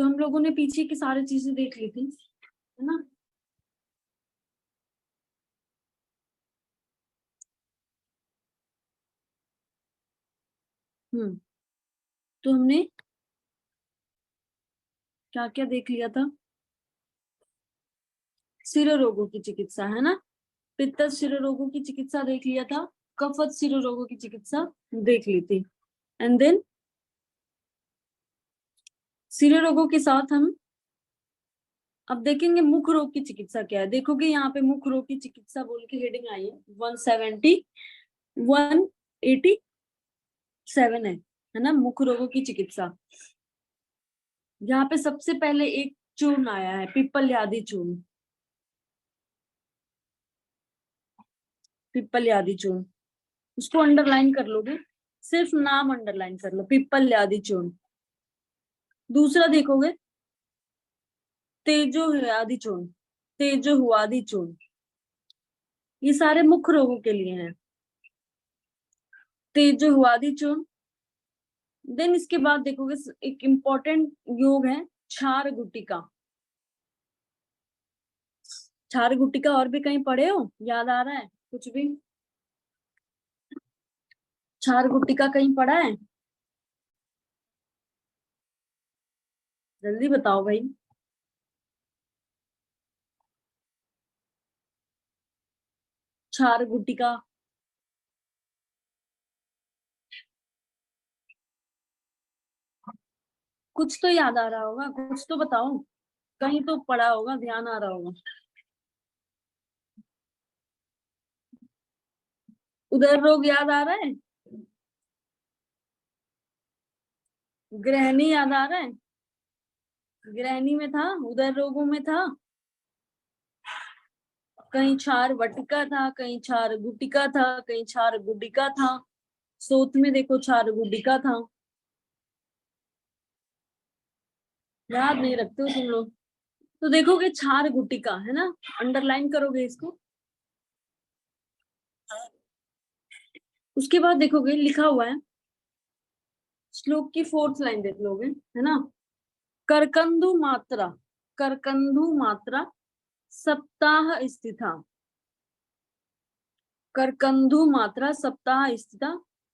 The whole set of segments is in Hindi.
तो हम लोगों ने पीछे की सारी चीजें देख ली थी, है ना। तो हमने क्या क्या देख लिया था? शिरो रोगों की चिकित्सा, है ना। पित्त शिरो रोगों की चिकित्सा देख लिया था, कफत शिरो रोगों की चिकित्सा देख ली थी। एंड देन शिरो रोगों के साथ हम अब देखेंगे मुख रोग की चिकित्सा क्या है। देखोगे यहाँ पे मुख रोग की चिकित्सा बोल के हेडिंग आई है, 187 है ना, मुख रोगों की चिकित्सा। यहाँ पे सबसे पहले एक चूर्ण आया है, पिप्पल चूर्ण, पिप्पल चूर्ण, उसको अंडरलाइन कर लोगे, सिर्फ नाम अंडरलाइन कर लो, पिप्पल चूर्ण। दूसरा देखोगे तेजो हुआदी चूर्ण, ये सारे मुख रोगों के लिए हैं, तेजो हुआदी चूर्ण। देन इसके बाद देखोगे एक इम्पोर्टेंट योग है क्षार गुटिका। क्षार गुटिका और भी कहीं पढ़े हो, याद आ रहा है कुछ भी? क्षार गुटिका कहीं पढ़ा है? जल्दी बताओ भाई। क्षार गुटिका कुछ तो याद आ रहा होगा, कुछ तो बताओ, कहीं तो पढ़ा होगा, ध्यान आ रहा होगा। उदर रोग याद आ रहा है? ग्रहणी याद आ रहा है? ग्रहणी में था, उदर रोगों में था, कहीं क्षार वटिका था, कहीं क्षार गुटिका था, कहीं क्षार गुडिका था, सोत में देखो क्षार गुडिका था। याद नहीं रखते हो तुम लोग? तो देखोगे क्षार गुटिका, है ना, अंडरलाइन करोगे इसको। उसके बाद देखोगे लिखा हुआ है, श्लोक की 4th लाइन देख लोगे, है ना। करकंदु मात्रा, करकंदु मात्रा सप्ताह स्थिता, करकंदु मात्रा सप्ताह स्थिता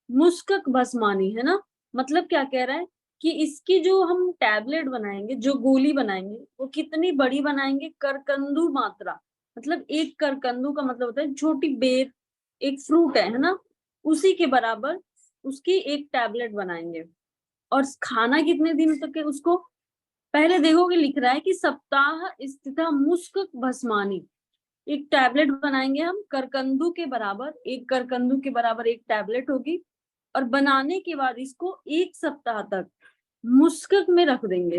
मुस्कक भस्मानी, है ना। मतलब क्या कह रहा है कि इसकी जो हम टैबलेट बनाएंगे, जो गोली बनाएंगे, वो कितनी बड़ी बनाएंगे? करकंदु मात्रा, मतलब एक करकंदु का मतलब होता है छोटी बेर, एक फ्रूट है ना, उसी के बराबर उसकी एक टैबलेट बनाएंगे। और खाना कितने दिन तक है उसको? पहले देखोगे लिख रहा है कि सप्ताह स्थिता मुस्क भस्मानी, एक टैबलेट बनाएंगे हम करकंदू के बराबर, एक करकंदू के बराबर एक टैबलेट होगी, और बनाने के बाद इसको 1 सप्ताह तक मुस्कक में रख देंगे,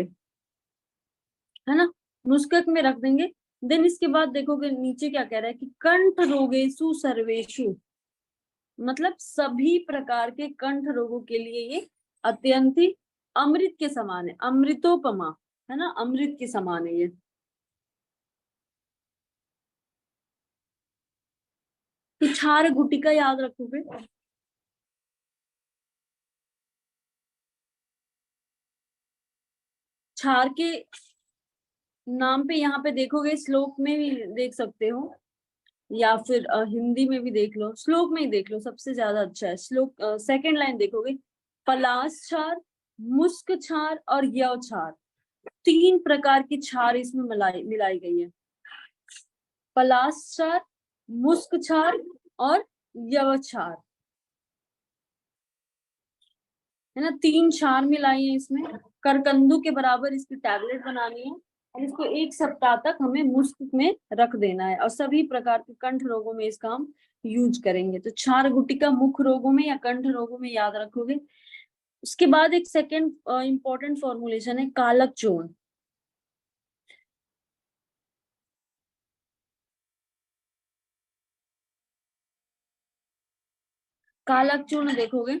है ना, मुस्कक में रख देंगे। देन इसके बाद देखोगे नीचे क्या कह रहा है कि कंठ रोगेशु सर्वेशु, मतलब सभी प्रकार के कंठ रोगों के लिए ये अत्यंत ही अमृत के समान है, अमृतोपमा, है ना, अमृत के समान है ये। तो क्षार गुटिका याद रखोगे। क्षार के नाम पे यहाँ पे देखोगे, श्लोक में भी देख सकते हो, या फिर हिंदी में भी देख लो, श्लोक में ही देख लो, सबसे ज्यादा अच्छा है। श्लोक 2nd लाइन देखोगे, पलाश क्षार, मुस्क क्षार और यव क्षार, 3 प्रकार की क्षार इसमें मिलाई गई है। पलाश क्षार, मुस्क क्षार और यव क्षार, है ना, 3 क्षार मिलाई है इसमें। करकंदू के बराबर इसकी टैबलेट बनानी है, और इसको 1 सप्ताह तक हमें मुस्क में रख देना है, और सभी प्रकार के कंठ रोगों में इसका हम यूज करेंगे। तो क्षार गुटिका मुख रोगों में या कंठ रोगों में याद रखोगे। उसके बाद एक सेकेंड इंपॉर्टेंट फॉर्मुलेशन है कालक चूर्ण। कालक चूर्ण देखोगे,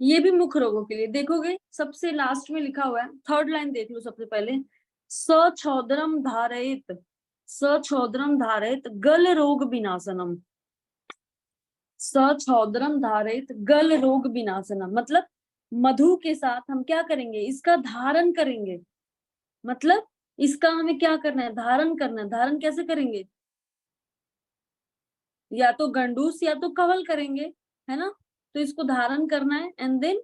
ये भी मुख रोगों के लिए। देखोगे सबसे लास्ट में लिखा हुआ है, 3rd लाइन देख लो सबसे पहले, सछोदरम धारयित, सछोदरम धारयित गल रोग विनाशनम, सछौदरम धारयित गल रोग विनाशनम, मतलब मधु के साथ हम क्या करेंगे, इसका धारण करेंगे। मतलब इसका हमें क्या करना है, धारण करना है। धारण कैसे करेंगे, या तो गंडूस या तो कवल करेंगे, है ना। तो इसको धारण करना है। एंड देन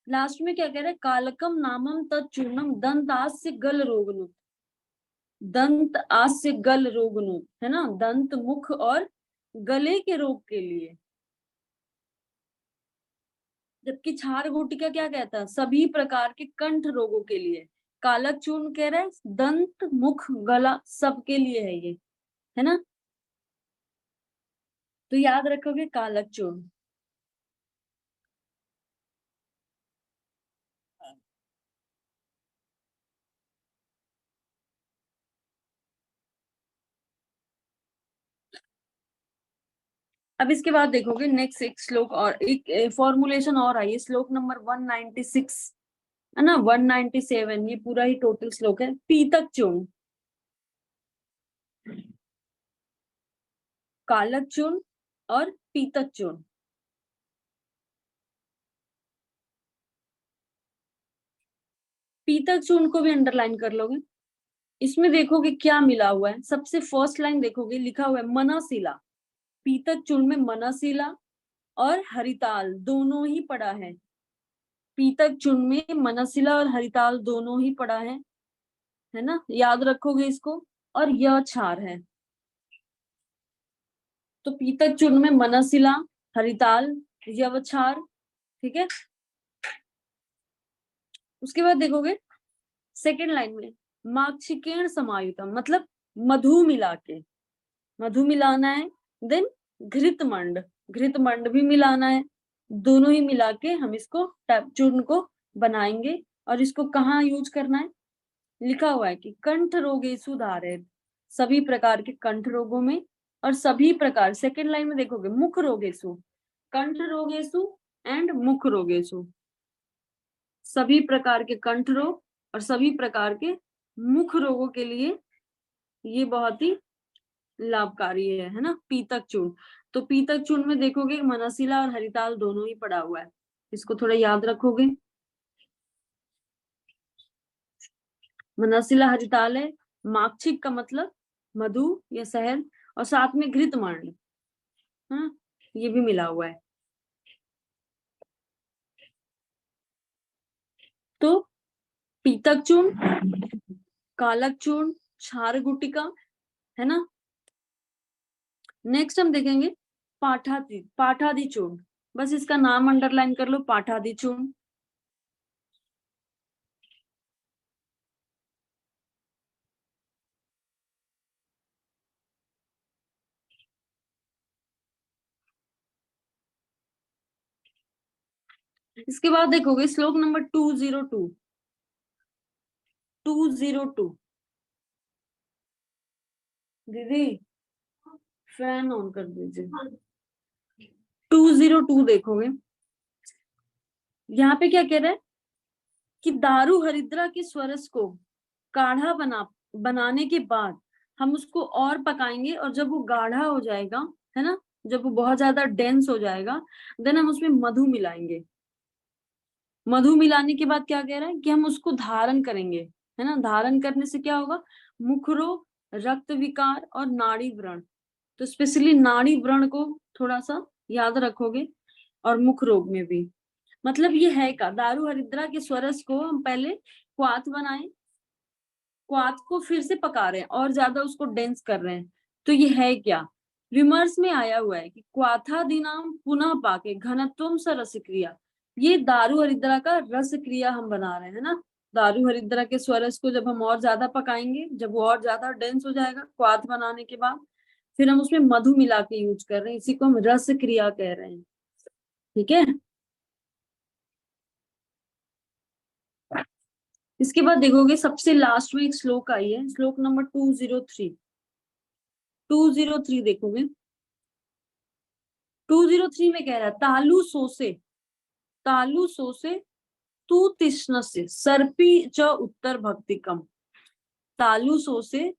लास्ट में क्या कह रहे हैं, कालकम नामम तत्चूर्णम दंत आस्य गल रोगनु, दंत आस्य गल रोगनु, है ना, दंत मुख और गले के रोग के लिए। जबकि क्षार गुटिका क्या कहता है, सभी प्रकार के कंठ रोगों के लिए। कालक चूर्ण कह रहा है दंत मुख गला सबके लिए है ये, है ना। तो याद रखोगे कालक चूर्ण। अब इसके बाद देखोगे नेक्स्ट एक श्लोक और एक फॉर्मुलेशन और आई है, श्लोक नंबर 196, है ना, 197, ये पूरा ही टोटल श्लोक है। पीतक चूर्ण, कालक चूर्ण और पीतक चूर्ण। पीतक चूर्ण को भी अंडरलाइन कर लोगे। इसमें देखोगे क्या मिला हुआ है, सबसे फर्स्ट लाइन देखोगे लिखा हुआ है मनशिला। पीतक चूर्ण में मनशिला और हरिताल दोनों ही पड़ा है। पीतक चूर्ण में मनशिला और हरिताल दोनों ही पड़ा है ना, याद रखोगे इसको। और यह क्षार है। तो पीतक चूर्ण में मनशिला, हरिताल, यवक्षार, ठीक है। उसके बाद देखोगे सेकेंड लाइन में माक्षिकेण समायुतम, मतलब मधु मिला के, मधु मिलाना है। देन घृतमंड, घृतमंड भी मिलाना है। दोनों ही मिला के हम इसको चूर्ण को बनाएंगे। और इसको कहाँ यूज करना है, लिखा हुआ है कि कंठ रोगेषु धारयेत्, सभी प्रकार के कंठ रोगों में। और सभी प्रकार, सेकेंड लाइन में देखोगे मुख रोगेषु, कंठ रोगेषु एंड मुख रोगेषु, सभी प्रकार के कंठ रोग और सभी प्रकार के मुख रोगों के लिए ये बहुत ही लाभकारी है ना, पीतक चूर्ण। तो पीतक चूर्ण में देखोगे मनशिला और हरिताल दोनों ही पड़ा हुआ है, इसको थोड़ा याद रखोगे। मनशिला हरिताल है, माक्षिक का मतलब मधु या शहद, और साथ में घृतमंड, हाँ, ये भी मिला हुआ है। तो पीतक चूर्ण, कालक चूर्ण, क्षार गुटिका, है ना। नेक्स्ट हम देखेंगे पाठादि, पाठादि चूर्ण, बस इसका नाम अंडरलाइन कर लो, पाठादि चूर्ण। इसके बाद देखोगे श्लोक नंबर 202, 202, दीदी फैन ऑन कर दीजिए। 202 देखोगे, यहाँ पे क्या कह रहा है कि दारू हरिद्रा के स्वरस को काढ़ा बनाने के बाद हम उसको और पकाएंगे, और जब वो गाढ़ा हो जाएगा, है ना, जब वो बहुत ज्यादा डेंस हो जाएगा, देन हम उसमें मधु मिलाएंगे। मधु मिलाने के बाद क्या कह रहा है कि हम उसको धारण करेंगे, है ना। धारण करने से क्या होगा, मुख रोग, रक्त विकार और नाड़ी व्रण। तो स्पेशली नाड़ी व्रण को थोड़ा सा याद रखोगे, और मुख रोग में भी। मतलब ये है का दारू हरिद्रा के स्वरस को हम पहले क्वाथ बनाए, क्वाथ को फिर से पका रहे हैं और ज्यादा उसको डेंस कर रहे हैं। तो ये है क्या, विमर्श में आया हुआ है कि क्वाथादिनाम पुनः पाके घनत्वम स रस क्रिया, ये दारू हरिद्रा का रस क्रिया हम बना रहे हैं ना। दारू हरिद्रा के स्वरस को जब हम और ज्यादा पकाएंगे, जब वो और ज्यादा डेंस हो जाएगा क्वाथ बनाने के बाद, फिर हम उसमें मधु मिला के यूज कर रहे हैं, इसी को हम रस क्रिया कह रहे हैं, ठीक है। इसके बाद देखोगे सबसे लास्ट में एक श्लोक आई है, श्लोक नंबर 203, 203 देखोगे। 203 में कह रहा है तालु सोसे तू तिष्णस्य सर्पी च उत्तर भक्तिकम। तालु सोसे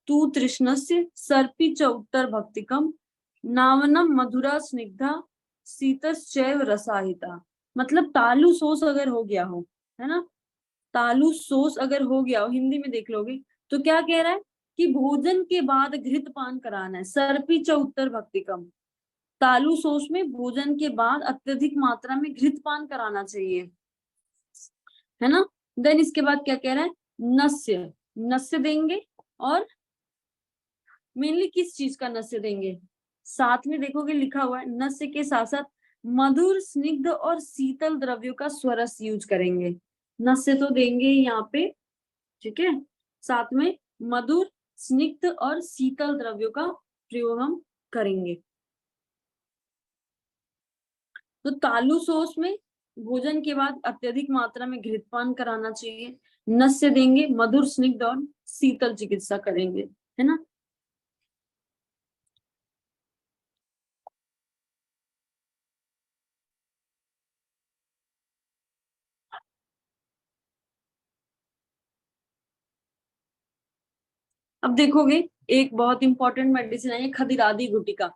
तू तृष्णस्य सर्पी च उत्तर भक्तिकम, नावनम मधुरा स्निग्धा शीतश्चैव रसाहिता। मतलब तालु सोस अगर हो गया हो, है ना, तालु सोस अगर हो गया हो, हिंदी में देख लोगे तो क्या कह रहा है कि भोजन के बाद घृत पान कराना है। सर्पी च उत्तर भक्तिकम। तालु सोस में भोजन के बाद अत्यधिक मात्रा में घृत पान कराना चाहिए, है ना। देन इसके बाद क्या कह रहा है, नस्य, नस्य देंगे। और मेनली किस चीज का नस्य देंगे, साथ में देखोगे लिखा हुआ है नस्य के साथ साथ मधुर स्निग्ध और शीतल द्रव्यों का स्वरस यूज करेंगे। नस्य तो देंगे यहाँ पे, ठीक है, साथ में मधुर स्निग्ध और शीतल द्रव्यों का प्रयोग हम करेंगे। तो तालु सोस में भोजन के बाद अत्यधिक मात्रा में घृतपान कराना चाहिए, नस्य देंगे, मधुर स्निग्ध और शीतल चिकित्सा करेंगे, है ना। अब देखोगे एक बहुत इंपॉर्टेंट मेडिसिन है खदिरादी गुटिका।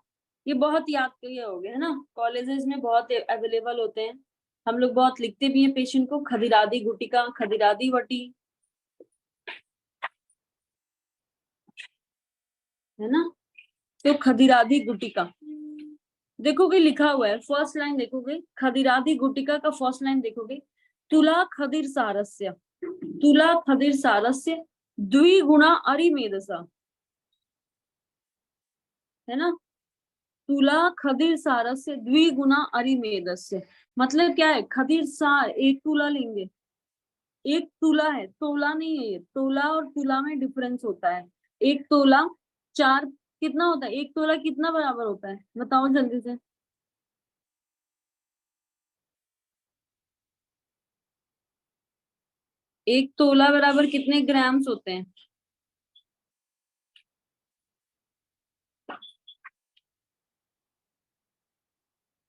ये बहुत याद किए होगे, है ना, कॉलेजेस में बहुत अवेलेबल होते हैं, हम लोग बहुत लिखते भी हैं पेशेंट को, खदिरादी गुटिका, खदिरादी वटी, है ना। तो खदिरादी गुटिका देखोगे लिखा हुआ है, फर्स्ट लाइन देखोगे खदिरादी गुटिका का फर्स्ट लाइन देखोगे, तुला खदिर सारस्य, तुला खदिर सारस्य द्विगुणा अरिमेधसा, है ना। तुला खदिर सारस्य द्विगुणा अरिमेधस्य। मतलब क्या है, खदिर सार एक तुला लेंगे, एक तुला है, तोला नहीं है, ये तोला और तुला में डिफरेंस होता है। एक तोला चार कितना होता है, एक तोला कितना बराबर होता है, बताओ जल्दी से। एक तोला बराबर कितने ग्राम्स होते हैं,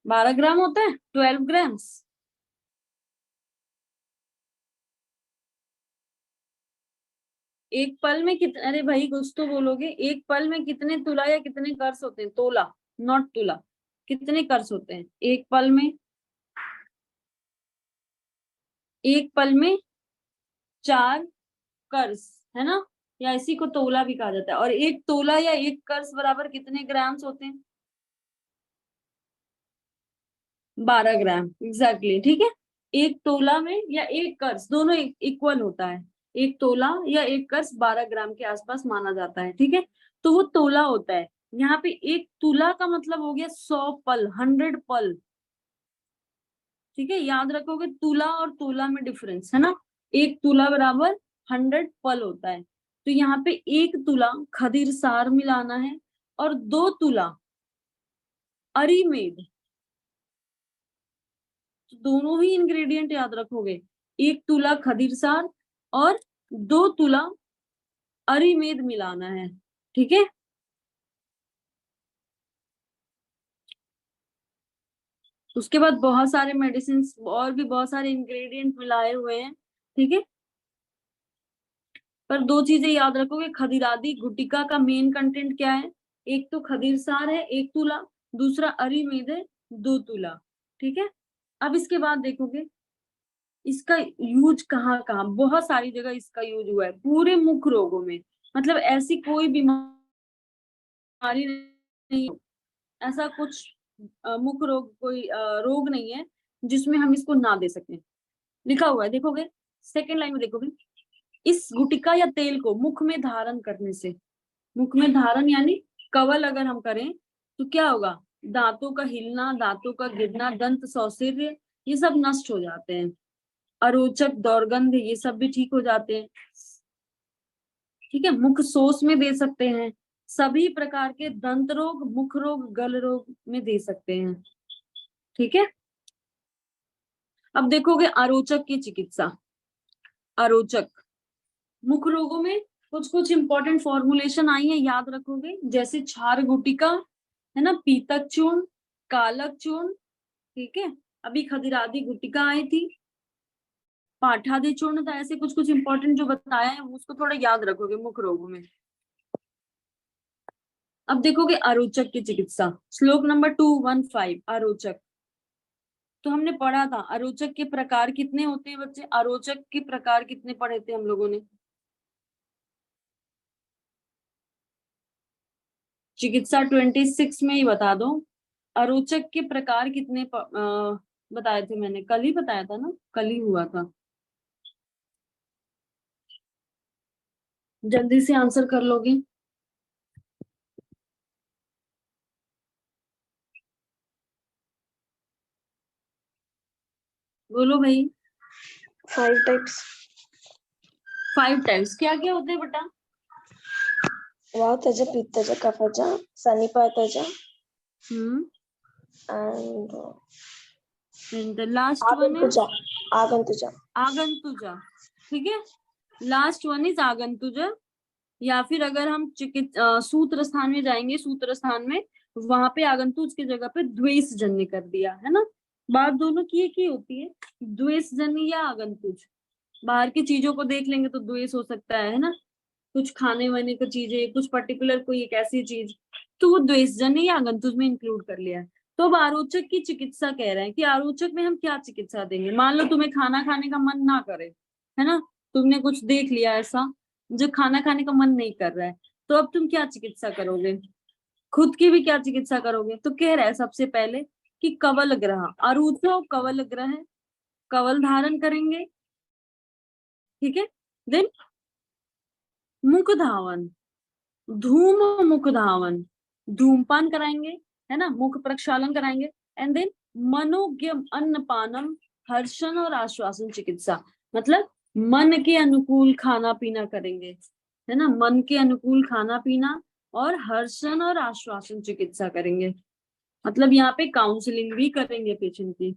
12 ग्राम होता है, 12 ग्राम्स। एक पल में कितने, अरे भाई कुछ तो बोलोगे, एक पल में कितने तुला या कितने कर्स होते हैं, तोला नॉट तुला, कितने कर्स होते हैं एक पल में, एक पल में 4 कर्स, है ना, या इसी को तोला भी कहा जाता है। और एक तोला या एक कर्स बराबर कितने ग्राम्स होते हैं, 12 ग्राम, एग्जैक्टली, ठीक है। एक तोला में या एक कर्स दोनों इक्वल होता है, एक तोला या एक कर्स 12 ग्राम के आसपास माना जाता है, ठीक है। तो वो तोला होता है। यहाँ पे एक तुला का मतलब हो गया 100 पल, 100 पल, ठीक है, याद रखोगे तुला और तोला में डिफरेंस है ना। एक तुला बराबर 100 पल होता है। तो यहाँ पे एक तुला खदीर सार मिलाना है और 2 तुला अरीमेद, तो दोनों ही इंग्रेडिएंट याद रखोगे, एक तुला खदीर सार और 2 तुला अरीमेद मिलाना है, ठीक है। उसके बाद बहुत सारे मेडिसिन और भी बहुत सारे इंग्रेडिएंट मिलाए हुए हैं, ठीक है। पर दो चीजें याद रखोगे, खदिरादी गुटिका का मेन कंटेंट क्या है, एक तो खदीर सार है 1 तुला, दूसरा अरीमेद है 2 तुला, ठीक है। अब इसके बाद देखोगे इसका यूज कहाँ कहाँ, बहुत सारी जगह इसका यूज हुआ है पूरे मुख रोगों में। मतलब ऐसी कोई बीमारी नहीं, ऐसा कुछ मुख रोग कोई रोग नहीं है जिसमें हम इसको ना दे सकें। लिखा हुआ है देखोगे, सेकेंड लाइन में देखोगे, इस गुटिका या तेल को मुख में धारण करने से, मुख में धारण यानी कवल अगर हम करें तो क्या होगा, दांतों का हिलना, दांतों का गिरना, दंत सौंदर्य ये सब नष्ट हो जाते हैं, अरोचक दुर्गंध ये सब भी ठीक हो जाते हैं, ठीक है। मुख सोस में दे सकते हैं, सभी प्रकार के दंत रोग, मुख रोग, गल रोग में दे सकते हैं, ठीक है। अब देखोगे अरोचक की चिकित्सा, अरोचक मुख रोगों में कुछ कुछ इंपॉर्टेंट फॉर्मुलेशन आई है, याद रखोगे, जैसे क्षार गुटिका, है ना, पीतक चूर्ण, कालक चूर्ण, ठीक है। अभी खदिरादी गुटिका आई थी, पाठादि चूर्ण था, ऐसे कुछ कुछ इंपॉर्टेंट जो बताया है उसको थोड़ा याद रखोगे मुख रोगों में। अब देखोगे अरोचक की चिकित्सा, श्लोक नंबर 215, अरोचक। तो हमने पढ़ा था अरोचक के प्रकार कितने होते हैं बच्चे, अरोचक के प्रकार कितने पढ़े थे हम लोगों ने? चिकित्सा 26 में ही बता दो, अरोचक के प्रकार कितने बताए थे मैंने, कल ही बताया था ना, कल ही हुआ था। जल्दी से आंसर कर लोगे? बोलो भाई। 5 टाइप्स। 5 टाइप्स क्या क्या होते हैं बेटा? वातज, पित्तज, कफज, सन्निपातज हम्म। and and the last one आगंतुज। इज आगंतुज। आगंतुजा। ठीक है, लास्ट वन इज आगंतुजा। या फिर अगर हम सूत्र स्थान में जाएंगे, सूत्र स्थान में वहां पे आगंतुज की जगह पे द्वेष जन्य कर दिया है ना। बात दोनों की एक ही होती है, द्वेष जन्य या आगंतुज। बाहर की चीजों को देख लेंगे तो द्वेष हो सकता है ना, कुछ खाने वाने की चीजें, कुछ पर्टिकुलर कोई एक ऐसी चीज, तो वो द्वेषजन्य या आगंतुक में इंक्लूड कर लिया है। तो अब आरोचक की चिकित्सा कह रहे हैं कि आरोचक में हम क्या चिकित्सा देंगे। मान लो तुम्हें खाना खाने का मन ना करे, है ना, तुमने कुछ देख लिया ऐसा जो खाना खाने का मन नहीं कर रहा है, तो अब तुम क्या चिकित्सा करोगे? खुद की भी क्या चिकित्सा करोगे? तो कह रहा है सबसे पहले कि कवल ग्रह, अरुचो कवल ग्रह, कवल धारण करेंगे। ठीक है, देन मुख धावन, धूम मुख धावन, धूमपान कराएंगे, है ना, मुख प्रक्षालन कराएंगे। एंड देन मनोज्ञम अन्नपानम, हर्षण और आश्वासन चिकित्सा, मतलब मन के अनुकूल खाना पीना करेंगे, है ना, मन के अनुकूल खाना पीना और हर्षण और आश्वासन चिकित्सा करेंगे। मतलब यहाँ पे काउंसलिंग भी करेंगे पेशेंट की।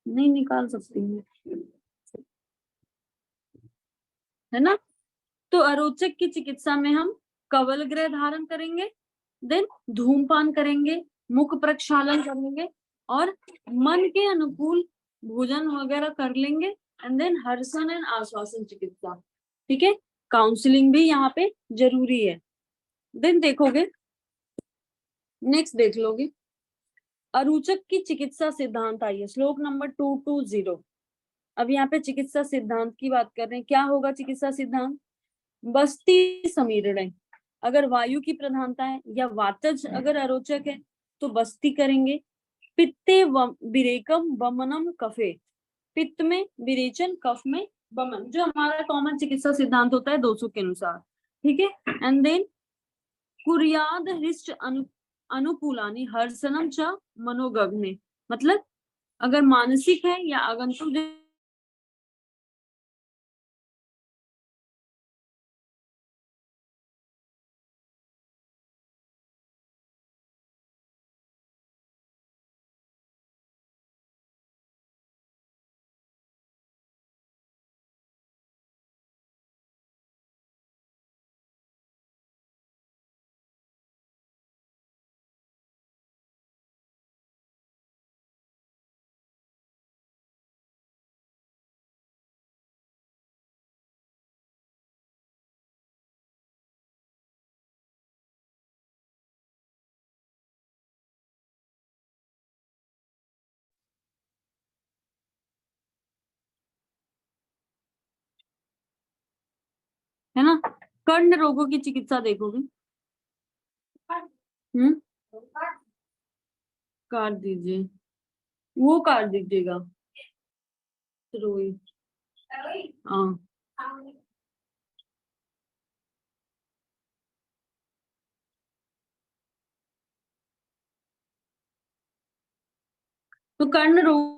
नहीं निकाल सकती हूँ, है ना। तो अरोचक की चिकित्सा में हम कवल ग्रह धारण करेंगे, देन धूमपान करेंगे, मुख प्रक्षालन करेंगे और मन के अनुकूल भोजन वगैरह कर लेंगे। एंड देन हर्षण एंड आश्वासन चिकित्सा। ठीक है, काउंसलिंग भी यहाँ पे जरूरी है। देन देखोगे, नेक्स्ट देख लोगे, अरुचक की चिकित्सा सिद्धांत आइए, श्लोक नंबर 220। अब यहाँ पे चिकित्सा सिद्धांत की बात कर रहे हैं। क्या होगा चिकित्सा सिद्धांत? बस्ती समीरण, अगर वायु की प्रधानता है या वातज अगर अरोचक है तो बस्ती करेंगे। पित्ते विरेकम वमनम कफे, पित्त में विरेचन, कफ में वमन, जो हमारा कॉमन चिकित्सा सिद्धांत होता है 200 के अनुसार। ठीक है, एंड देन कुर्याद हृष्ट अनुकूलानी हर्षणम च मनोगग्ने, मतलब अगर मानसिक है या आगंतुक है ना। कर्ण रोगों की चिकित्सा देखोगे, हम्म, काट दीजिए, वो काट दीजिएगा, रोई, हाँ। तो कर्ण रोग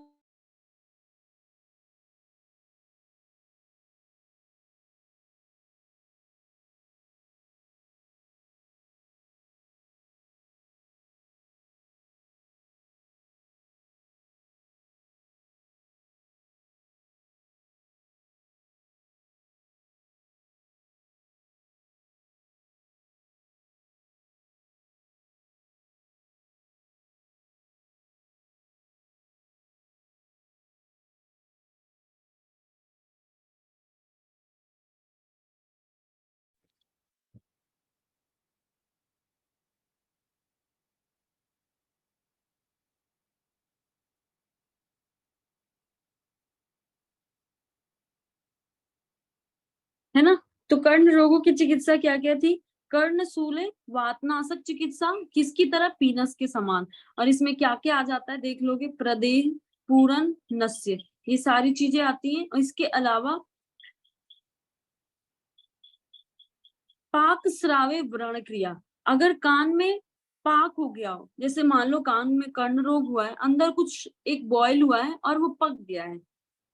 तो कर्ण रोगों की चिकित्सा क्या क्या थी? कर्णशूले वातनाशक चिकित्सा, किसकी तरह? पीनस के समान। और इसमें क्या क्या आ जाता है देख लोगे, प्रदेह, पूरन, नस्य, ये सारी चीजें आती हैं। और इसके अलावा पाक श्रावे व्रण क्रिया, अगर कान में पाक हो गया हो, जैसे मान लो कान में कर्ण रोग हुआ है, अंदर कुछ एक बॉयल हुआ है और वो पक गया है,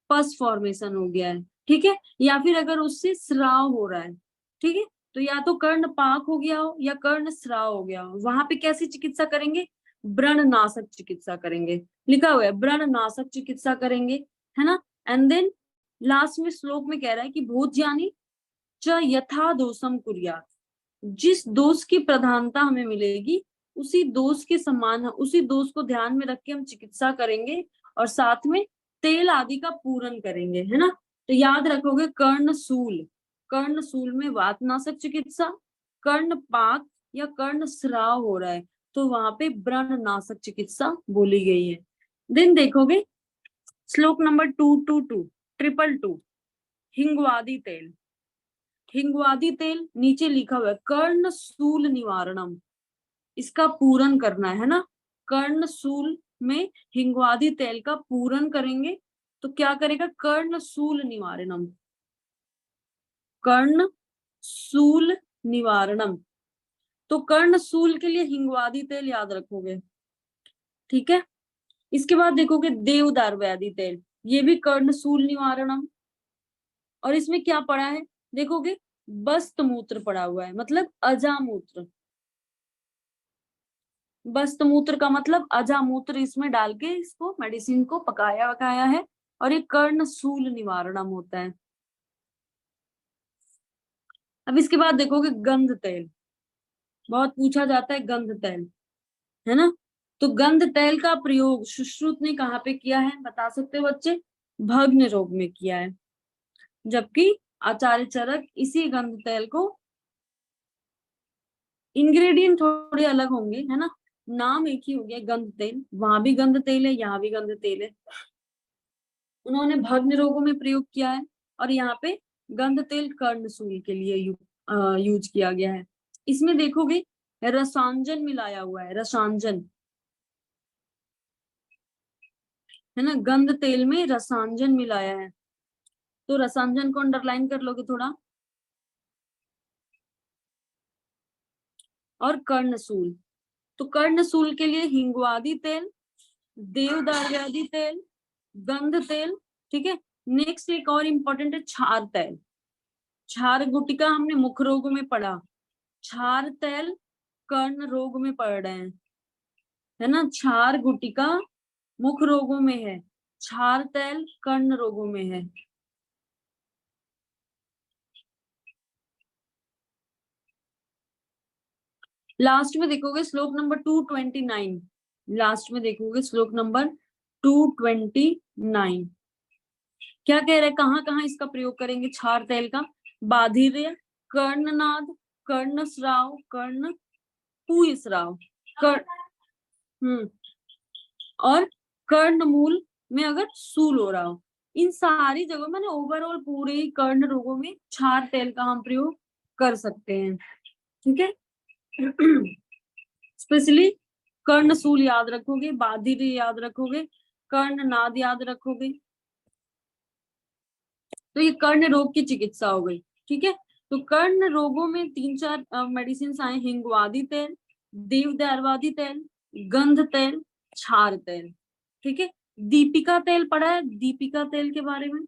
पस फॉर्मेशन हो गया है, ठीक है, या फिर अगर उससे स्राव हो रहा है, ठीक है, तो या तो कर्ण पाक हो गया हो या कर्ण स्राव हो गया हो, वहां पे कैसी चिकित्सा करेंगे? व्रण नाशक चिकित्सा करेंगे। लिखा हुआ है व्रण नाशक चिकित्सा करेंगे, है ना। एंड देन लास्ट में श्लोक में कह रहा है कि भोज्यानि च यथा दोषम कुर्यात्, जिस दोष की प्रधानता हमें मिलेगी उसी दोष के समान, उसी दोष को ध्यान में रख के हम चिकित्सा करेंगे, और साथ में तेल आदि का पूरन करेंगे, है ना। तो याद रखोगे कर्णशूल, कर्णशूल में वातनाशक चिकित्सा, कर्ण पाक या कर्ण स्राव हो रहा है तो वहां पे व्रण नाशक चिकित्सा बोली गई है। देन देखोगे श्लोक नंबर 222 222, हिंगवादी तेल, हिंगवादी तेल नीचे लिखा हुआ है कर्णशूल निवारणम, इसका पूरन करना है ना। कर्णशूल में हिंगवादी तेल का पूरन करेंगे तो क्या करेगा? कर्णशूल निवारणम, कर्णशूल निवारणम। तो कर्णशूल के लिए हिंगवादी तेल याद रखोगे, ठीक है। इसके बाद देखोगे देवदार व्याधि तेल, ये भी कर्णशूल निवारणम। और इसमें क्या पड़ा है देखोगे, बस्त मूत्र पड़ा हुआ है, मतलब अजामूत्र, बस्त मूत्र का मतलब अजामूत्र इसमें डाल के इसको मेडिसिन को पकाया वकाया है, और ये कर्णशूल निवारणम होता है। अब इसके बाद देखोगे गंध तेल, बहुत पूछा जाता है गंध तेल, है ना। तो गंध तेल का प्रयोग सुश्रुत ने कहाँ पे किया है बता सकते हो बच्चे? भग्न रोग में किया है, जबकि आचार्य चरक इसी गंध तेल को, इंग्रेडिएंट थोड़े अलग होंगे, है ना, नाम एक ही हो गया गंध तेल, वहां भी गंध तेल है यहाँ भी गंध तेल है, उन्होंने भग्न रोगों में प्रयोग किया है, और यहाँ पे गंध तेल कर्णशूल के लिए यूज किया गया है। इसमें देखोगे रसांजन मिलाया हुआ है, रसांजन, है ना, गंध तेल में रसांजन मिलाया है, तो रसांजन को अंडरलाइन कर लोगे थोड़ा। और कर्णशूल, तो कर्णशूल के लिए हिंगवादी तेल, देवदारव्याधि तेल, गंध तेल, ठीक है। नेक्स्ट एक और इम्पोर्टेंट है क्षार तेल, क्षार गुटिका हमने मुख रोग में पढ़ा, क्षार तेल कर्ण रोग में पढ़ रहे हैं, है ना। क्षार गुटिका मुख रोगों में है, क्षार तेल कर्ण रोगों में है। लास्ट में देखोगे श्लोक नंबर 229, लास्ट में देखोगे श्लोक नंबर 229 क्या कह रहे हैं, कहाँ कहाँ इसका प्रयोग करेंगे क्षार तेल का? बाधिर्य, कर्णनाद, कर्ण स्राव, कर्ण पुस्राव, कर्ण, और कर्ण मूल में अगर सूल हो रहा हो, इन सारी जगहों में ओवरऑल पूरे ही कर्ण रोगों में क्षार तेल का हम प्रयोग कर सकते हैं, ठीक है। स्पेशली कर्णशूल याद रखोगे, बाधिर याद रखोगे, कर्ण नाद याद रखोगे, तो ये कर्ण रोग की चिकित्सा हो गई, ठीक है। तो कर्ण रोगों में 3-4 मेडिसिन आए, हिंगवादी तेल, देवदारवादी तेल, गंध तेल, क्षार तेल, ठीक है। दीपिका तेल पढ़ा है? दीपिका तेल के बारे में,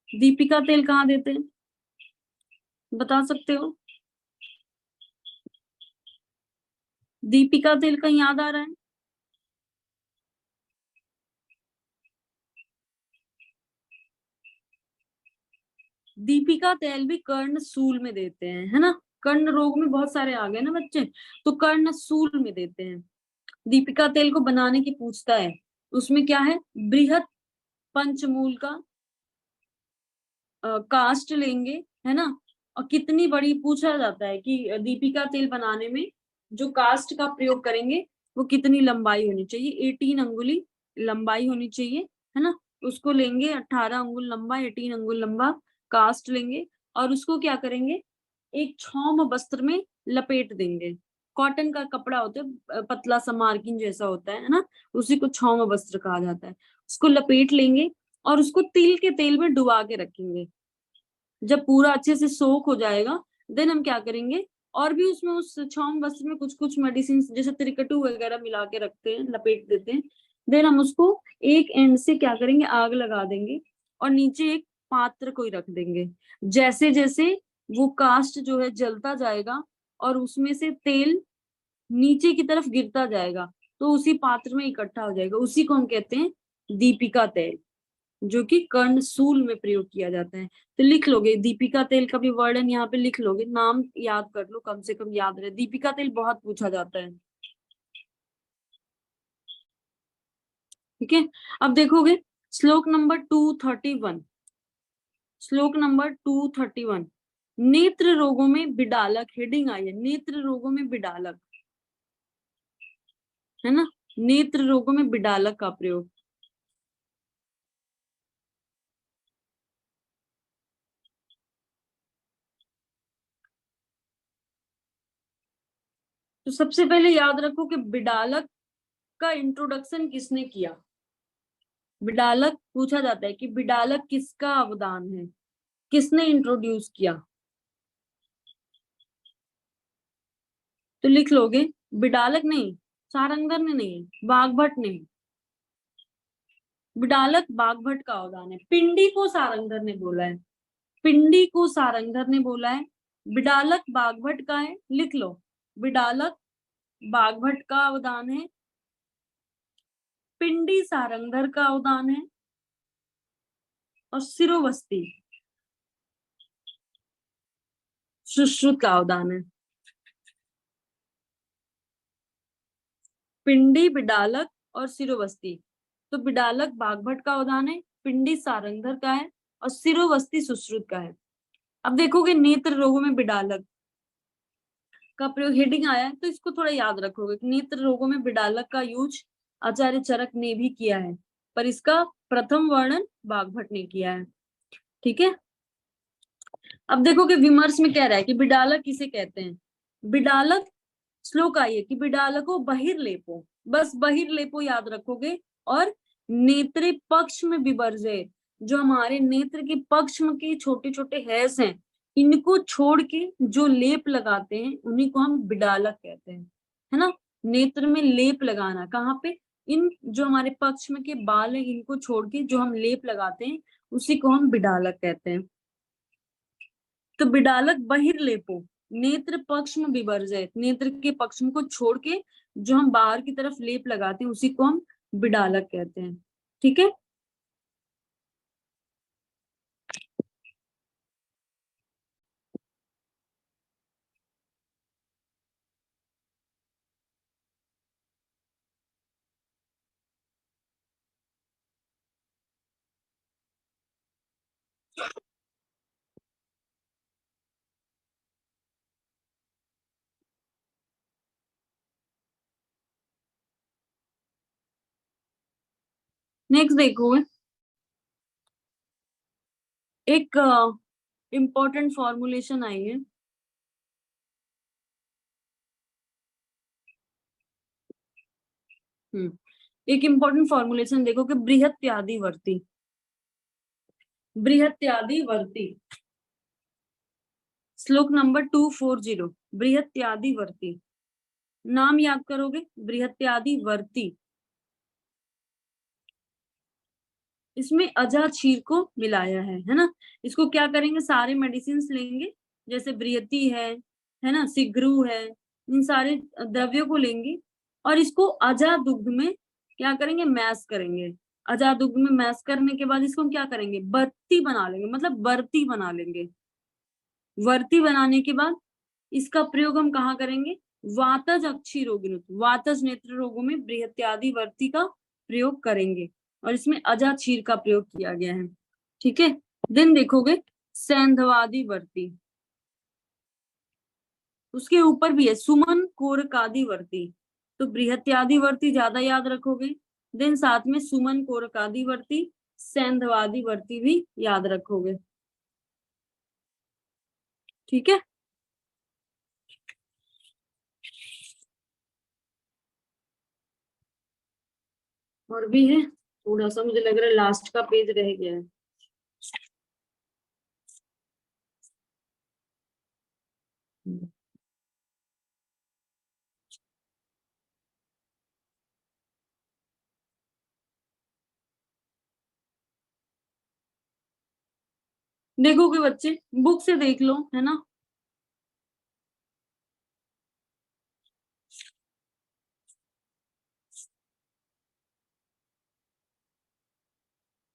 दीपिका तेल कहाँ देते हैं बता सकते हो? दीपिका तेल कहीं याद आ रहा है? दीपिका तेल भी कर्णशूल में देते हैं, है ना। कर्ण रोग में बहुत सारे आ गए ना बच्चे, तो कर्णशूल में देते हैं। दीपिका तेल को बनाने की पूछता है, उसमें क्या है, बृहत पंचमूल का कास्ट लेंगे, है ना। और कितनी बड़ी, पूछा जाता है कि दीपिका तेल बनाने में जो कास्ट का प्रयोग करेंगे वो कितनी लंबाई होनी चाहिए? 18 अंगुली लंबाई होनी चाहिए, है ना। उसको लेंगे 18 अंगुल लंबा, 18 अंगुल लंबा कास्ट लेंगे, और उसको क्या करेंगे, एक छौम वस्त्र में लपेट देंगे। कॉटन का कपड़ा होता है, पतला सा मार्किन जैसा होता है ना, उसी को छौम वस्त्र कहा जाता है। उसको लपेट लेंगे और उसको तिल के तेल में डुबा के रखेंगे। जब पूरा अच्छे से सोख हो जाएगा, देन हम क्या करेंगे, और भी उसमें उस छौम वस्त्र में कुछ कुछ मेडिसिन जैसे त्रिकटु वगैरह मिला के रखते हैं, लपेट देते हैं। देन हम उसको एक एंड से क्या करेंगे, आग लगा देंगे और नीचे एक पात्र कोई रख देंगे। जैसे जैसे वो कास्ट जो है जलता जाएगा और उसमें से तेल नीचे की तरफ गिरता जाएगा, तो उसी पात्र में इकट्ठा हो जाएगा। उसी को हम कहते हैं दीपिका तेल, जो कि कर्णसूल में प्रयोग किया जाता है। तो लिख लोगे दीपिका तेल का भी वर्णन यहाँ पे लिख लोगे, नाम याद कर लो, कम से कम याद रहे। दीपिका तेल बहुत पूछा जाता है। ठीक है, अब देखोगे श्लोक नंबर 231। श्लोक नंबर 231, नेत्र रोगों में बिडालक, हेडिंग आई है नेत्र रोगों में बिडालक, है ना, नेत्र रोगों में बिडालक का प्रयोग। तो सबसे पहले याद रखो कि बिडालक का इंट्रोडक्शन किसने किया। बिडालक पूछा जाता है कि बिडालक किसका अवदान है, किसने इंट्रोड्यूस किया। तो लिख लोगे बिडालक नहीं, सारंगधर ने नहीं, बागभट्ट नहीं। बिडालक बागभट्ट का अवदान है। पिंडी को सारंगधर ने बोला है, पिंडी को सारंगधर ने बोला है। बिडालक बागभट्ट का है, लिख लो बिडालक बागभट्ट का अवदान है, पिंडी सारंगधर का अवदान है, और सिरोवस्ती सुश्रुत का अवदान है। पिंडी, बिडालक और सिरोवस्ती। तो बिडालक बागभट्ट का अवदान है, पिंडी सारंगधर का है, और सिरोवस्ती सुश्रुत का है। अब देखोगे नेत्र रोगों में बिडालक का प्रयोग, हेडिंग आया है तो इसको थोड़ा याद रखोगे। नेत्र रोगों में बिडालक का यूज आचार्य चरक ने भी किया है, पर इसका प्रथम वर्णन बागभट्ट ने किया है। ठीक है, अब देखोगे विमर्श में कह रहा है कि बिडालक किसे कहते हैं। बिडालक, श्लोक आइए कि बिडालको बहिर्लेपो, बस बहिर्लेपो याद रखोगे। और नेत्रे पक्ष में विवर्जय, जो हमारे नेत्र के पक्ष में के छोटे छोटे हैज हैं, इनको छोड़ के जो लेप लगाते हैं उन्हीं को हम बिडालक कहते हैं, है ना। नेत्र में लेप लगाना, कहाँ पे, इन जो हमारे पक्ष में के बाल हैं इनको छोड़ के जो हम लेप लगाते हैं उसी को हम बिडालक कहते हैं। तो बिडालक बहिर्लेपो, नेत्र पक्ष में विवर्जय, नेत्र के पक्ष को छोड़ के जो हम बाहर की तरफ लेप लगाते हैं उसी को हम बिडालक कहते हैं। ठीक है, नेक्स्ट देखो, एक इम्पोर्टेंट फॉर्मुलेशन आई है। एक इम्पोर्टेंट फॉर्मुलेशन देखो कि बृहत्यादि वर्ती, बृहत्यादि वर्ती, श्लोक नंबर 240, बृहत्यादि वर्ती। नाम याद करोगे बृहत्यादि वर्ती, इसमें अजा क्षीर को मिलाया है ना। इसको क्या करेंगे, सारे मेडिसिन लेंगे, जैसे बृहति है ना, सिग्रू है, इन सारे द्रव्यों को लेंगे और इसको अजा दुग्ध में क्या करेंगे, मैश करेंगे। अजा दुग्ध में मैश करने के बाद इसको हम क्या करेंगे, बर्ती बना लेंगे, मतलब बर्ती बना लेंगे। वर्ती बनाने के बाद इसका प्रयोग हम कहाँ करेंगे, वातज अक्षी रोगिणुत, वातज नेत्र रोगों में बृहत्यादि वर्ती का प्रयोग करेंगे, और इसमें अजा क्षीर का प्रयोग किया गया है। ठीक है, दिन देखोगे सैंधवादी वर्ती, उसके ऊपर भी है सुमन कोरकादि वर्ती। तो बृहत्यादि वर्ती ज्यादा याद रखोगे, दिन साथ में सुमन कोरकादि वर्ती, सैंधवादी वर्ती भी याद रखोगे। ठीक है, और भी है थोड़ा सा, मुझे लग रहा है लास्ट का पेज रह गया है। देखोगे बच्चे, बुक से देख लो, है ना।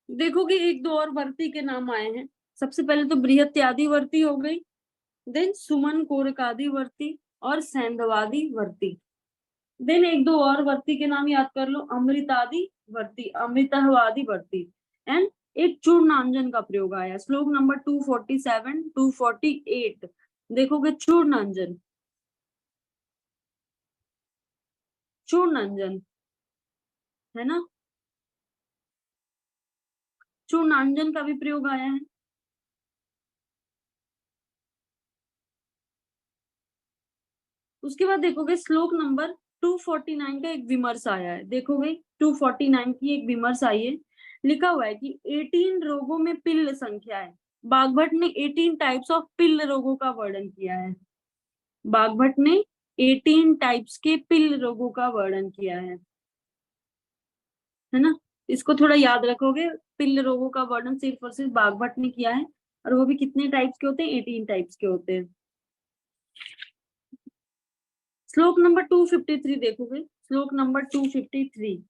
देखोगे एक दो और वर्ती के नाम आए हैं। सबसे पहले तो बृहत्यादि वर्ती हो गई, देन सुमन कोरकादि वर्ती और सैंधवादी वर्ती। देन एक दो और वर्ती के नाम याद कर लो, अमृतादि वर्ती, अमृतवादी वर्ती। एंड एक चूर्णांजन का प्रयोग आया, श्लोक नंबर 247 248। देखोगे चूर्णांजन, चूर्णांजन, है ना, चूर्णांजन का भी प्रयोग आया है। उसके बाद देखोगे श्लोक नंबर 249 का एक विमर्श आया है। देखोगे 249 की एक विमर्श आई है, लिखा हुआ है कि 18 रोगों में पिल्ल संख्या है। बागभट्ट ने 18 टाइप्स ऑफ पिल्ल रोगों का वर्णन किया है। बागभट्ट ने 18 टाइप्स के पिल्ल रोगों का वर्णन किया है ना। इसको थोड़ा याद रखोगे, पिल्ल रोगों का वर्णन सिर्फ और सिर्फ बागभट्ट ने किया है, और वो भी कितने टाइप्स के होते हैं, 18 टाइप्स के होते हैं। श्लोक नंबर 253 देखोगे, श्लोक नंबर 253,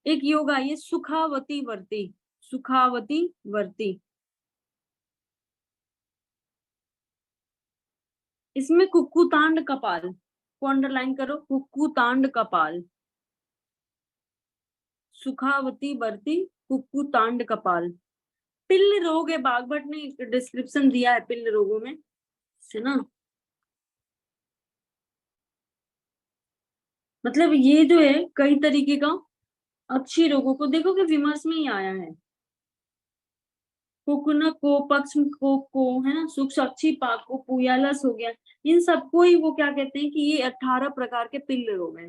एक योग आई है सुखावती वर्ती, सुखावती वर्ती। इसमें कुक्कुतांड कपाल को अंडरलाइन करो, कुक्कुतांड कपाल, सुखावती वर्ती, कुक्कुतांड कपाल। पिल्ल रोग है, बागभट्ट ने डिस्क्रिप्शन दिया है पिल्ल रोगों में, है ना। मतलब ये जो है कई तरीके का अक्षी रोगों को, देखोगे विमर्श में ही आया है। कुकुन को, पक्ष को, है ना, सूक्ष्म अक्षी पाक को, पुयालस हो गया, इन सबको ही वो क्या कहते हैं कि ये 18 प्रकार के पिल्ल रोग हैं।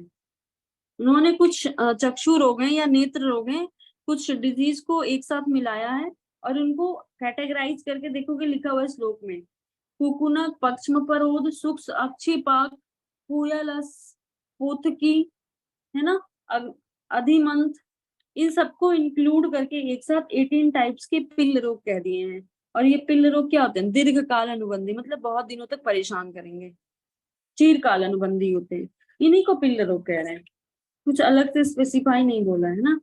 उन्होंने कुछ चक्षु रोग हैं या नेत्र रोग हैं, कुछ डिजीज को एक साथ मिलाया है और उनको कैटेगराइज करके देखोगे लिखा हुआ है श्लोक में। कुकुनक, पक्ष्म परोध, सूक्ष्म अक्षिपाक, पुयालस, पोथकी, है ना, अधिमंत, इन सबको इंक्लूड करके एक साथ 18 टाइप्स के पिल्ल रोग कह दिए हैं। और ये पिल्ल रोग क्या होते हैं, दीर्घ काल अनुबंधी, मतलब बहुत दिनों तक परेशान करेंगे, चीर काल अनुबंधी होते हैं, इन्हीं को पिल्ल रोग कह रहे हैं, कुछ अलग से स्पेसिफाई नहीं बोला है ना।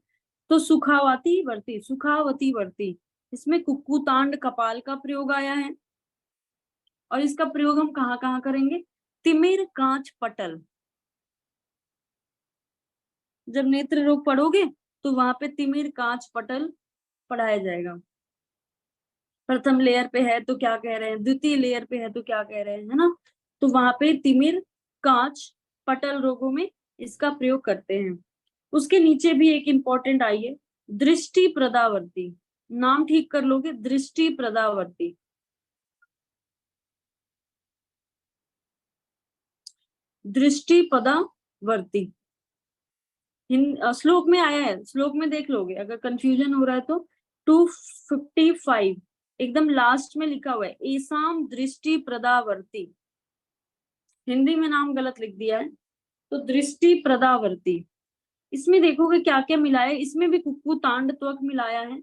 तो सुखावती वर्ती, सुखावती वर्ती, इसमें कुक्कुतांड कपाल का प्रयोग आया है, और इसका प्रयोग हम कहाँ कहाँ करेंगे, तिमिर, कांच, पटल। जब नेत्र रोग पढ़ोगे तो वहां पे तिमिर, कांच, पटल पढ़ाया जाएगा। प्रथम लेयर पे है तो क्या कह रहे हैं, द्वितीय लेयर पे है तो क्या कह रहे हैं, है ना। तो वहां पे तिमिर, कांच, पटल रोगों में इसका प्रयोग करते हैं। उसके नीचे भी एक इंपॉर्टेंट आई है, दृष्टि प्रदावर्ती। नाम ठीक कर लोगे, दृष्टि प्रदावर्ती, दृष्टि पदावर्ती। श्लोक में आया है, श्लोक में देख लोगे, अगर कंफ्यूजन हो रहा है तो 255 एकदम लास्ट में लिखा हुआ है, एसाम दृष्टि प्रदावर्ती। हिंदी में नाम गलत लिख दिया है, तो दृष्टि प्रदावर्ती। इसमें देखोगे क्या क्या मिला है, इसमें भी कुक्कुतांड त्वक मिलाया है,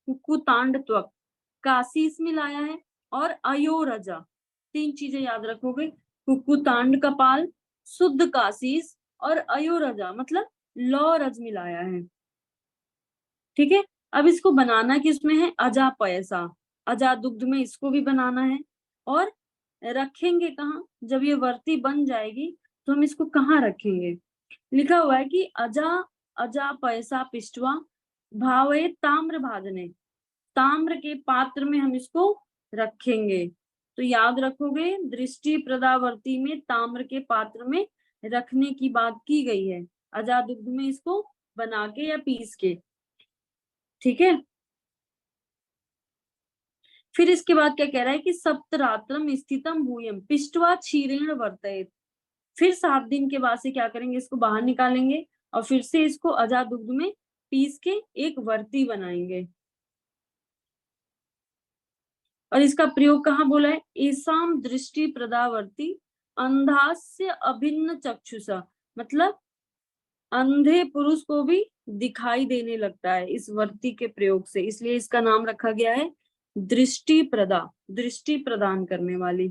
कुक्कुतांड त्वक, कासीस मिलाया है, और अयोरजा। तीन चीजें याद रखोगे, कुक्कुतांड कपाल, शुद्ध कासीस, और अयोरजा मतलब लौ रज मिलाया है। ठीक है, अब इसको बनाना किसमें है, अजा पैसा, अजा दुग्ध में इसको भी बनाना है। और रखेंगे कहाँ, जब ये वर्ती बन जाएगी तो हम इसको कहाँ रखेंगे, लिखा हुआ है कि अजा, अजा पैसा पिष्टवा भावे ताम्र भाजने, ताम्र के पात्र में हम इसको रखेंगे। तो याद रखोगे, दृष्टि प्रदावर्ती में ताम्र के पात्र में रखने की बात की गई है, अजा दुग्ध में इसको बना के या पीस के। ठीक है, फिर इसके बाद क्या कह रहा है कि सप्तरात्रम स्थितम भूयम पिष्टवा क्षीरेण वर्तयेत। फिर 7 दिन के बाद से क्या करेंगे, इसको बाहर निकालेंगे और फिर से इसको अजा दुग्ध में पीस के एक वर्ती बनाएंगे। और इसका प्रयोग कहाँ बोला है? एसाम दृष्टि प्रदावर्ती अंधास्य अभिन्न चक्षुषा, मतलब अंधे पुरुष को भी दिखाई देने लगता है इस वर्ती के प्रयोग से, इसलिए इसका नाम रखा गया है दृष्टि प्रदा, दृष्टि प्रदान करने वाली।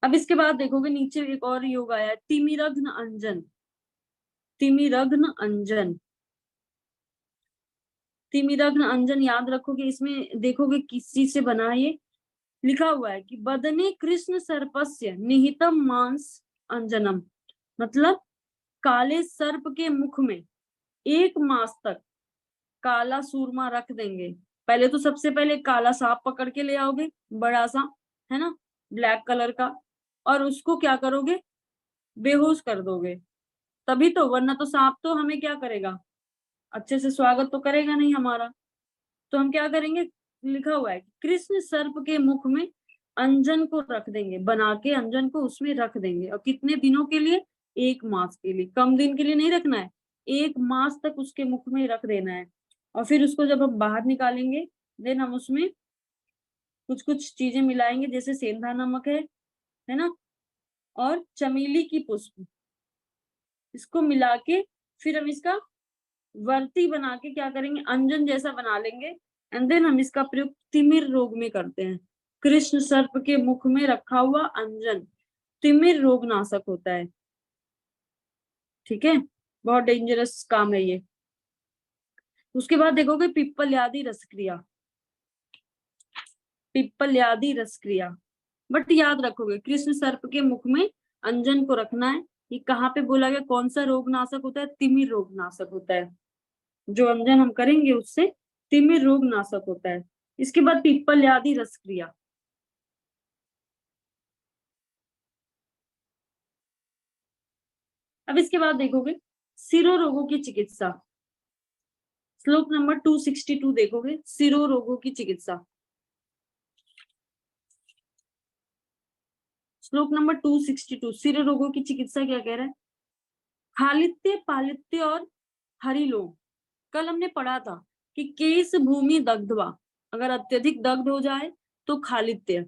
अब इसके बाद देखोगे नीचे एक और योग आया है, तिमिरघ्न अंजन। तिमिरघ्न अंजन, तिमिरघ्न अंजन याद रखोगे, इसमें देखोगे किस चीज से बना है ये, लिखा हुआ है कि बदने कृष्ण सर्पस्य निहितम मांस अंजनम, मतलब काले सर्प के मुख में 1 मास तक काला सूरमा रख देंगे। पहले तो सबसे पहले काला सांप पकड़ के ले आओगे, बड़ा सा, है ना, ब्लैक कलर का, और उसको क्या करोगे? बेहोश कर दोगे, तभी तो, वरना तो सांप तो हमें क्या करेगा? अच्छे से स्वागत तो करेगा नहीं हमारा। तो हम क्या करेंगे? लिखा हुआ है कि कृष्ण सर्प के मुख में अंजन को रख देंगे, बना के अंजन को उसमें रख देंगे। और कितने दिनों के लिए? 1 मास के लिए, कम दिन के लिए नहीं रखना है, 1 मास तक उसके मुख में रख देना है। और फिर उसको जब हम बाहर निकालेंगे, देन हम उसमें कुछ कुछ चीजें मिलाएंगे, जैसे सेंधा नमक है ना, और चमेली की पुष्प, इसको मिला के फिर हम इसका वर्ती बना के क्या करेंगे? अंजन जैसा बना लेंगे। एंड देन हम इसका प्रयोग तिमिर रोग में करते हैं। कृष्ण सर्प के मुख में रखा हुआ अंजन तिमिर रोग नाशक होता है। ठीक है, बहुत डेंजरस काम है ये। उसके बाद देखोगे पिप्पल्यादि रसक्रिया, पिप्पल्यादि रसक्रिया, बट याद रखोगे कृष्ण सर्प के मुख में अंजन को रखना है। ये कहाँ पे बोला गया? कौन सा रोग नाशक होता है? तिमिर रोग नाशक होता है। जो अंजन हम करेंगे उससे तिमिर रोग नाशक होता है। इसके बाद पिप्पल्यादि रसक्रिया, अब इसके बाद देखोगे सिरो रोगों की चिकित्सा। श्लोक नंबर 262 देखोगे, सिरो रोगों की चिकित्सा। श्लोक नंबर 262, सिरो रोगों की चिकित्सा क्या कह रहा है? खालित्य, पालित्य और हरिलोम। कल हमने पढ़ा था कि केस भूमि दग्धवा, अगर अत्यधिक दग्ध हो जाए तो खालित्य,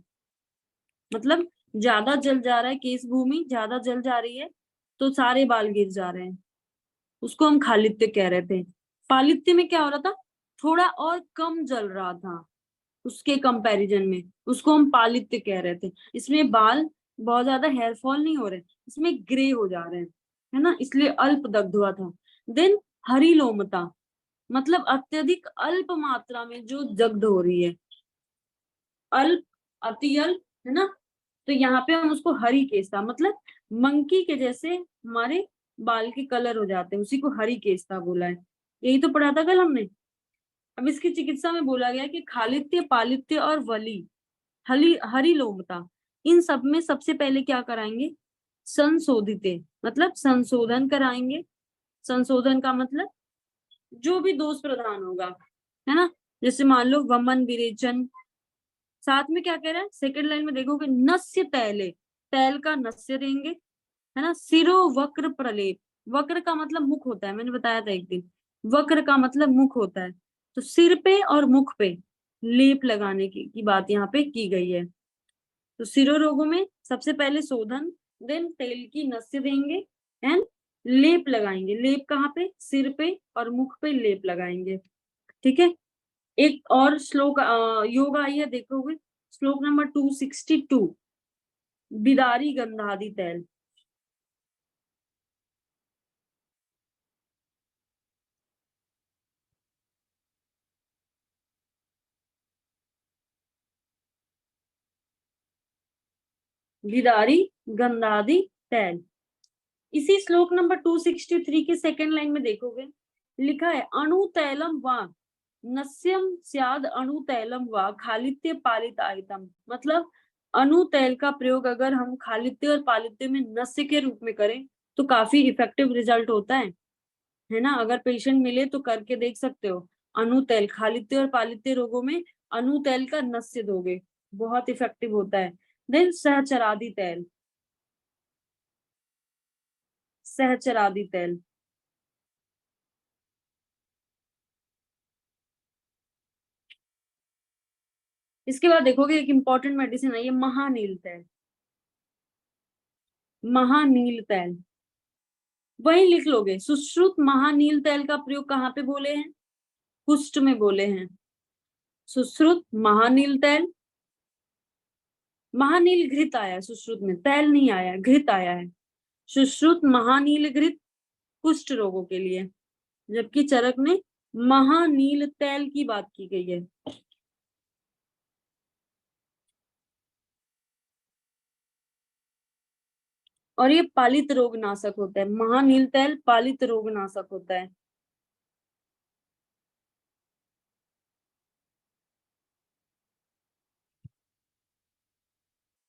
मतलब ज्यादा जल जा रहा है, केस भूमि ज्यादा जल जा रही है तो सारे बाल गिर जा रहे हैं, उसको हम खालित्य कह रहे थे। पालित्य में क्या हो रहा था? थोड़ा और कम जल रहा था उसके कंपैरिजन में, उसको हम पालित्य कह रहे थे। इसमें बाल बहुत ज्यादा हेयर फॉल नहीं हो रहे, इसमें ग्रे हो जा रहे हैं, है ना, इसलिए अल्प दग्ध हुआ था। देन हरिलोमता, मतलब अत्यधिक अल्प मात्रा में जो दग्ध हो रही है, अल्प, अति अल्प, है ना, तो यहाँ पे हम उसको हरि केसता, मतलब मंकी के जैसे हमारे बाल के कलर हो जाते हैं, उसी को हरि केसता बोला है। यही तो पढ़ा था कल हमने। अब इसकी चिकित्सा में बोला गया कि खालित्य, पालित्य और वली, हरिलोमता, इन सब में सबसे पहले क्या कराएंगे? संशोधित, मतलब संशोधन कराएंगे। संशोधन का मतलब जो भी दोष प्रधान होगा, है ना, जैसे मान लो वमन विरेचन। साथ में क्या कह रहा है? सेकंड लाइन में देखोगे नस्य तैले, तैल का नस्य देंगे, है ना। सिरो वक्र प्रलेप, वक्र का मतलब मुख होता है, मैंने बताया था एक दिन, वक्र का मतलब मुख होता है। तो सिर पे और मुख पे लेप लगाने की बात यहाँ पे की गई है। तो सिरो रोगों में सबसे पहले शोधन, देन तेल की नस्य देंगे एंड लेप लगाएंगे। लेप कहाँ पे? सिर पे और मुख पे लेप लगाएंगे। ठीक है, एक और श्लोक योग आई है, देखोगे श्लोक नंबर 262, बिदारी गंधादि तैल। बिदारी गंधादि तैल, इसी श्लोक नंबर 263 के सेकंड लाइन में देखोगे लिखा है अणु तैलम वा नस्यम स्याद अणु तैलम वा खालित्य पालित आयतम, मतलब अणु तैल का प्रयोग अगर हम खालित्य और पालित्य में नस्य के रूप में करें तो काफी इफेक्टिव रिजल्ट होता है ना। अगर पेशेंट मिले तो करके देख सकते हो। अणु तैल खालित्य और पालित्य रोगों में अणु तैल का नस्य दोगे, बहुत इफेक्टिव होता है। देन सहचरादि तैल, सहचरादि तैल। इसके बाद देखोगे एक इंपॉर्टेंट मेडिसिन है ये महानील तैल। महानील तैल वही लिख लोगे। सुश्रुत महानील तैल का प्रयोग कहाँ पे बोले हैं? कुष्ठ में बोले हैं। सुश्रुत महानील तैल, महानील घृत आया है सुश्रुत में, तैल नहीं आया, घृत आया है। सुश्रुत महानील घृत कुष्ठ रोगों के लिए, जबकि चरक में महानील तैल की बात की गई है। और ये पालित रोग नाशक होता है। महानील तैल पालित रोग नाशक होता है।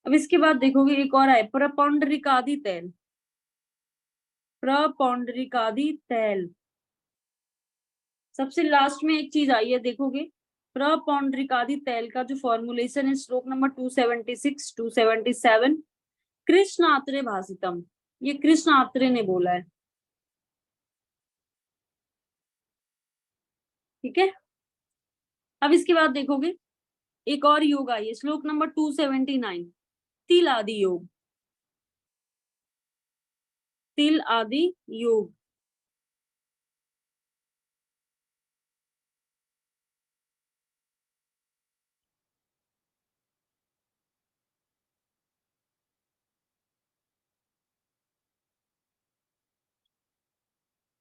अब इसके बाद देखोगे एक और है प्रपौंडरिकादि तैल। प्रपौंडरिकादि तैल सबसे लास्ट में एक चीज आई है, देखोगे प्रपौंडरिकादि तैल का जो फॉर्मुलेशन है श्लोक नंबर 276 277 कृष्ण आत्रे भाषितम, ये कृष्ण आत्रे ने बोला है। ठीक है। अब इसके बाद देखोगे एक और योग आई है श्लोक नंबर 279 तिल आदि योग। तिल आदि योग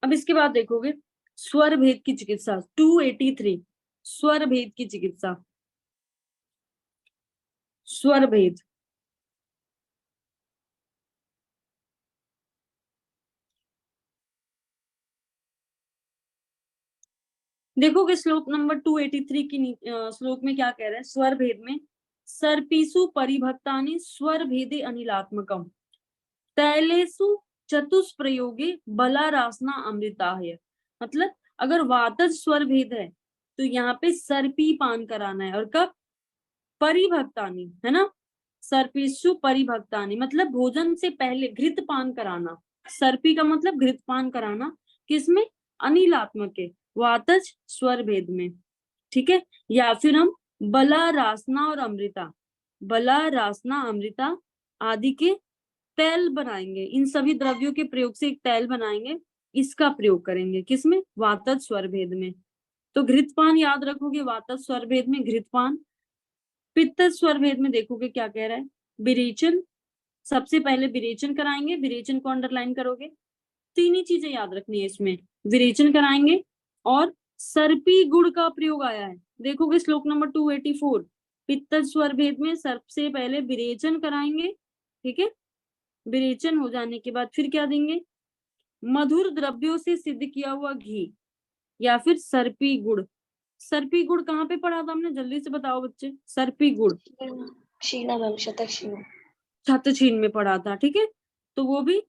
अब इसके बाद देखोगे स्वर भेद की चिकित्सा 283 स्वर भेद की चिकित्सा। स्वर भेद देखोगे श्लोक नंबर 283 की श्लोक में क्या कह रहे हैं? स्वर भेद में सर्पीसु परिभक्तानि स्वर भेदे अनिलात्मकम तैलेसु चतुष्प्रयोगे बलारासना अमृता है। मतलब अगर वातज स्वर भेद है तो यहाँ पे सर्पी पान कराना है। और कब? परिभक्तानि, है ना। सर्पीसु परिभक्तानि मतलब भोजन से पहले घृत पान कराना। सर्पी का मतलब घृत पान कराना, किसमें? अनिलात्मक के वातज स्वर भेद में। ठीक है। या फिर हम बला रासना और अमृता, बला रासना अमृता आदि के तैल बनाएंगे। इन सभी द्रव्यों के प्रयोग से एक तैल बनाएंगे, इसका प्रयोग करेंगे किसमें? वातज स्वर भेद में। तो घृतपान याद रखोगे, वातज स्वर भेद में घृतपान। पित्त स्वर भेद में देखोगे क्या कह रहा है? विरेचन, सबसे पहले विरेचन कराएंगे। विरेचन को अंडरलाइन करोगे। तीन ही चीजें याद रखनी है इसमें, विरेचन कराएंगे और सर्पी गुड़ का प्रयोग आया है। देखोगे श्लोक नंबर 284 पित्त स्वर भेद में सबसे पहले विरेचन कराएंगे। ठीक है। विरेचन हो जाने के बाद फिर क्या देंगे? मधुर द्रव्यों से सिद्ध किया हुआ घी या फिर सर्पी गुड़। सर्पी गुड़ कहाँ पे पढ़ा था हमने? जल्दी से बताओ बच्चे। सर्पी गुड़ क्षीणा मैम, शतक क्षीण। छत्रछीन में पढ़ा था। ठीक है। तो वो भी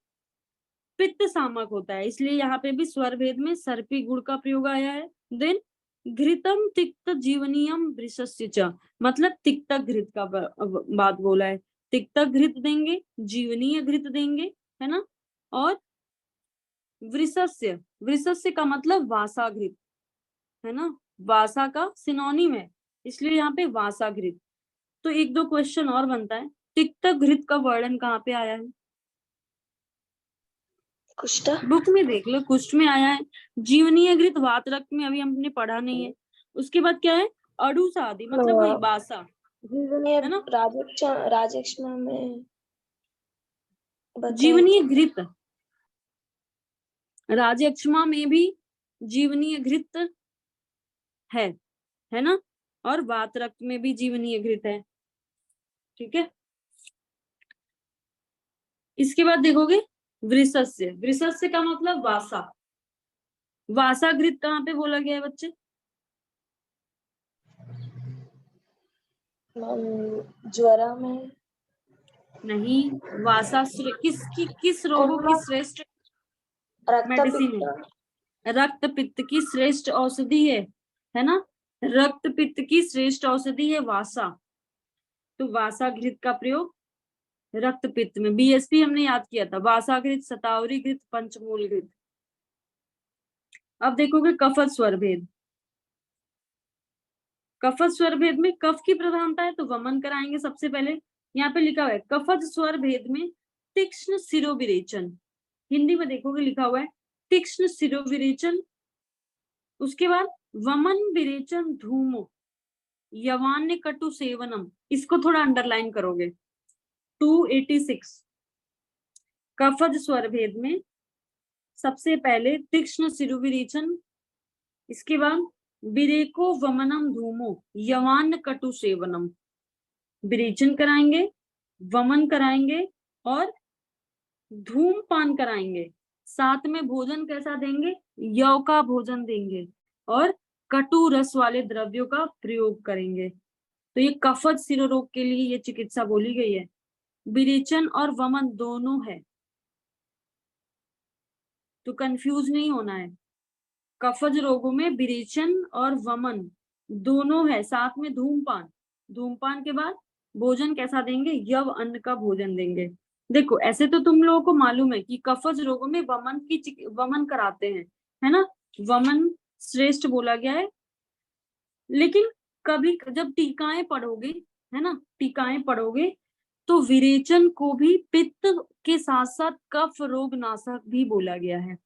पित्त सामक होता है, इसलिए यहाँ पे भी स्वर भेद में सर्पी गुड़ का प्रयोग आया है। देन घृतम तिक्त जीवनीयम वृषस्य च, मतलब तिक्त घृत का बात बोला है। तिक्त घृत देंगे, जीवनीय घृत देंगे, है ना। और वृषस्य, वृषस्य का मतलब वासा घृत, है ना। वासा का सिनोनिम है, इसलिए यहाँ पे वासा घृत। तो एक दो क्वेश्चन और बनता है, तिक्त घृत का वर्णन कहाँ पे आया है? कुष्ठ बुक में देख लो, कुष्ठ में आया है। जीवनीय घृत वात रक्त में अभी हमने पढ़ा नहीं है। उसके बाद क्या है? अड़ूस आदि, मतलब वही बासा, जीवनीय है ना। राजक्षमा में जीवनीय घृत, राजक्षमा में भी जीवनीय घृत है ना। और वात रक्त में भी जीवनीय घृत है। ठीक है। इसके बाद देखोगे वृषस्य, वृषस्य का मतलब वासा। वासा घृत कहाँ पे बोला गया है बच्चे? ज्वरा में नहीं, वासा किस रोगों की श्रेष्ठ मेडिसिन है? रक्त पित्त की श्रेष्ठ औषधि है ना। रक्त पित्त की श्रेष्ठ औषधि है वासा। तो वासा घृत का प्रयोग रक्त पित्त में। बीएसपी हमने याद किया था, वासाघृत, शतावरी घृत, पंचमूल घृत। अब देखोगे कफज स्वर भेद। कफज स्वर भेद में कफ की प्रधानता है तो वमन कराएंगे सबसे पहले। यहाँ पे लिखा हुआ है कफज स्वर भेद में तीक्ष्ण शिरोविरेचन। हिंदी में देखोगे लिखा हुआ है तीक्ष्ण शिरोविरेचन। उसके बाद वमन विरेचन धूमो यवान्य कटु सेवनम, इसको थोड़ा अंडरलाइन करोगे। 286 कफज स्वर भेद में सबसे पहले तीक्ष्ण शिरोविरेचन, इसके बाद विरेको वमनम धूमो यवान कटु सेवनम। विरेचन कराएंगे, वमन कराएंगे और धूमपान कराएंगे। साथ में भोजन कैसा देंगे? यव का भोजन देंगे और कटु रस वाले द्रव्यों का प्रयोग करेंगे। तो ये कफज शिरोरोग के लिए ये चिकित्सा बोली गई है। विरेचन और वमन दोनों है, तो कंफ्यूज नहीं होना है। कफज रोगों में विरेचन और वमन दोनों है, साथ में धूमपान। धूमपान के बाद भोजन कैसा देंगे? यव अन्न का भोजन देंगे। देखो ऐसे तो तुम लोगों को मालूम है कि कफज रोगों में वमन कराते हैं, है ना, वमन श्रेष्ठ बोला गया है। लेकिन कभी जब टीकाएं पढ़ोगे, है ना, टीकाएं पढ़ोगे तो विरेचन को भी पित्त के साथ साथ कफ रोग नाशक भी बोला गया है।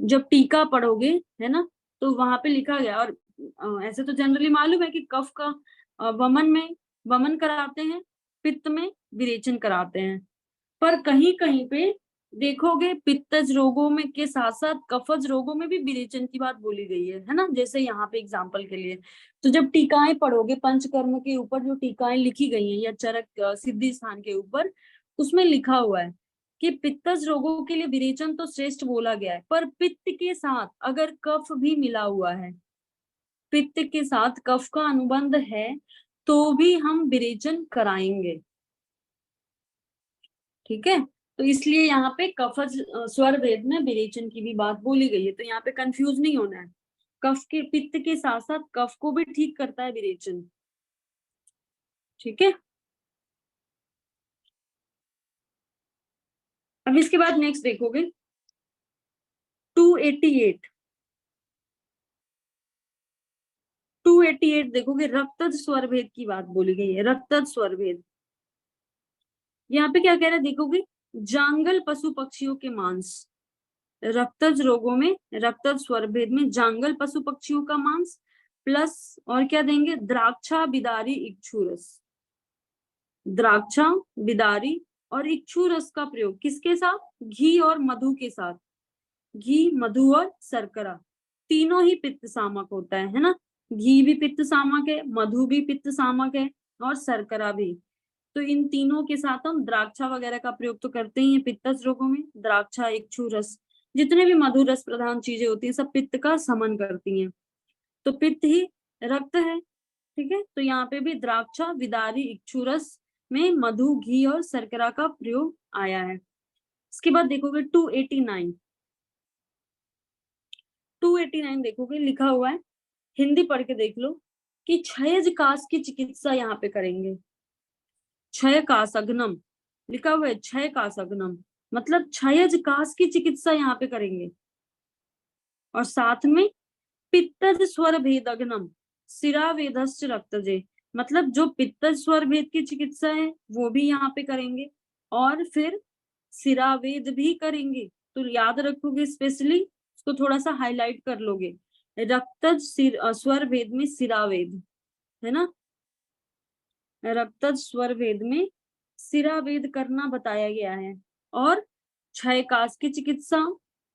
जब टीका पढ़ोगे, है ना, तो वहां पे लिखा गया। और ऐसे तो जनरली मालूम है कि कफ का वमन में वमन कराते हैं, पित्त में विरेचन कराते हैं। पर कहीं कहीं पे देखोगे पित्तज रोगों में के साथ साथ कफज रोगों में भी विरेचन की बात बोली गई है ना। जैसे यहाँ पे एग्जाम्पल के लिए, तो जब टीकाएं पढ़ोगे पंचकर्म के ऊपर जो टीकाएं लिखी गई हैं या चरक सिद्धि स्थान के ऊपर, उसमें लिखा हुआ है कि पित्तज रोगों के लिए विरेचन तो श्रेष्ठ बोला गया है, पर पित्त के साथ अगर कफ भी मिला हुआ है, पित्त के साथ कफ का अनुबंध है, तो भी हम विरेचन कराएंगे। ठीक है, तो इसलिए यहाँ पे कफज स्वर भेद में विरेचन की भी बात बोली गई है। तो यहाँ पे कंफ्यूज नहीं होना है, कफ के पित्त के साथ साथ कफ को भी ठीक करता है विरेचन। ठीक है, अब इसके बाद नेक्स्ट देखोगे 288 देखोगे रक्तज स्वर भेद की बात बोली गई है। रक्तज स्वर भेद, यहाँ पे क्या कह रहा है देखोगे, जांगल पशु पक्षियों के मांस। रक्तज रोगों में रक्तज स्वर भेद में जांगल पशु पक्षियों का मांस प्लस और क्या देंगे? द्राक्षा, बिदारी, इक्षुरस। द्राक्षा, बिदारी और इक्षुरस का प्रयोग किसके साथ? घी और मधु के साथ। घी, मधु और शर्करा तीनों ही पित्त सामक होता है ना। घी भी पित्त सामक है, मधु भी पित्त सामक है और शर्करा भी। तो इन तीनों के साथ हम द्राक्षा वगैरह का प्रयोग तो करते ही हैं पित्तज रोगों में। द्राक्षा, इक्षुरस, जितने भी मधुर रस प्रधान चीजें होती हैं सब पित्त का समन करती हैं। तो पित्त ही रक्त है। ठीक है, तो यहाँ पे भी द्राक्षा, विदारी, इक्षुरस में मधु, घी और शर्करा का प्रयोग आया है। इसके बाद देखोगे 289 देखोगे लिखा हुआ है, हिंदी पढ़ के देख लो कि क्षयज कास की चिकित्सा यहाँ पे करेंगे। क्षय कासग्नम लिखा हुआ है, क्षय कासग्नम मतलब क्षयज कास की चिकित्सा यहाँ पे करेंगे। और साथ में पित्तज स्वर भेदग्नम शिरावेदश्च रक्तजे, मतलब जो पित्तज स्वर भेद की चिकित्सा है वो भी यहाँ पे करेंगे और फिर शिरावेद भी करेंगे। तो याद रखोगे, स्पेशली उसको थोड़ा सा हाईलाइट कर लोगे। रक्तज स्वर भेद में शिरावेद, है ना, रक्तज स्वर भेद में शिरावेद करना बताया गया है। और क्षयकाश की चिकित्सा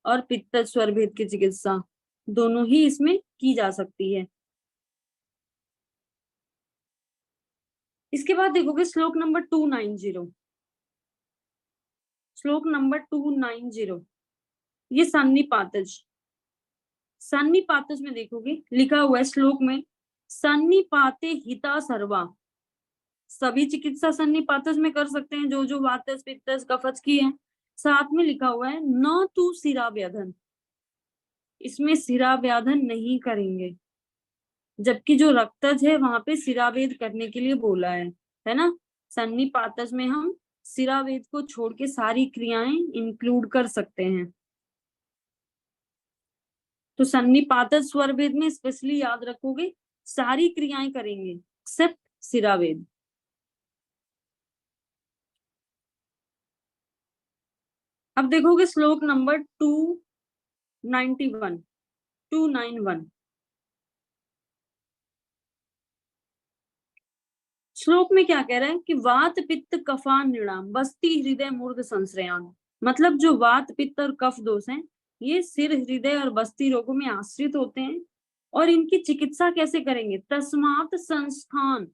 और पित्तज स्वर भेद की चिकित्सा दोनों ही इसमें की जा सकती है। इसके बाद देखोगे श्लोक नंबर 290। श्लोक नंबर 290 ये सन्निपातज। सन्निपातज में देखोगे लिखा हुआ है श्लोक में, सन्निपाते हिता सर्वा। सभी चिकित्सा सन्निपातज में कर सकते हैं जो जो वातज, पित्तज, कफज की है। साथ में लिखा हुआ है न तू सिरा व्याधन, इसमें सिरा व्याधन नहीं करेंगे। जबकि जो रक्तज है वहां पे सिरावेद करने के लिए बोला है ना। सन्निपातज में हम सिरावेद को छोड़ के सारी क्रियाएं इंक्लूड कर सकते हैं। तो सन्निपात स्वर भेद में स्पेशली याद रखोगे सारी क्रियाएं करेंगे एक्सेप्ट सिरावेद। अब देखोगे श्लोक नंबर 291। श्लोक में क्या कह रहा है कि वात पित्त कफा नृणाम बस्ती हृदय मूर्ध संश्रयान। मतलब जो वात पित्त और कफ दोष हैं ये सिर हृदय और बस्ती रोगों में आश्रित होते हैं। और इनकी चिकित्सा कैसे करेंगे? तस्मात् संस्थान,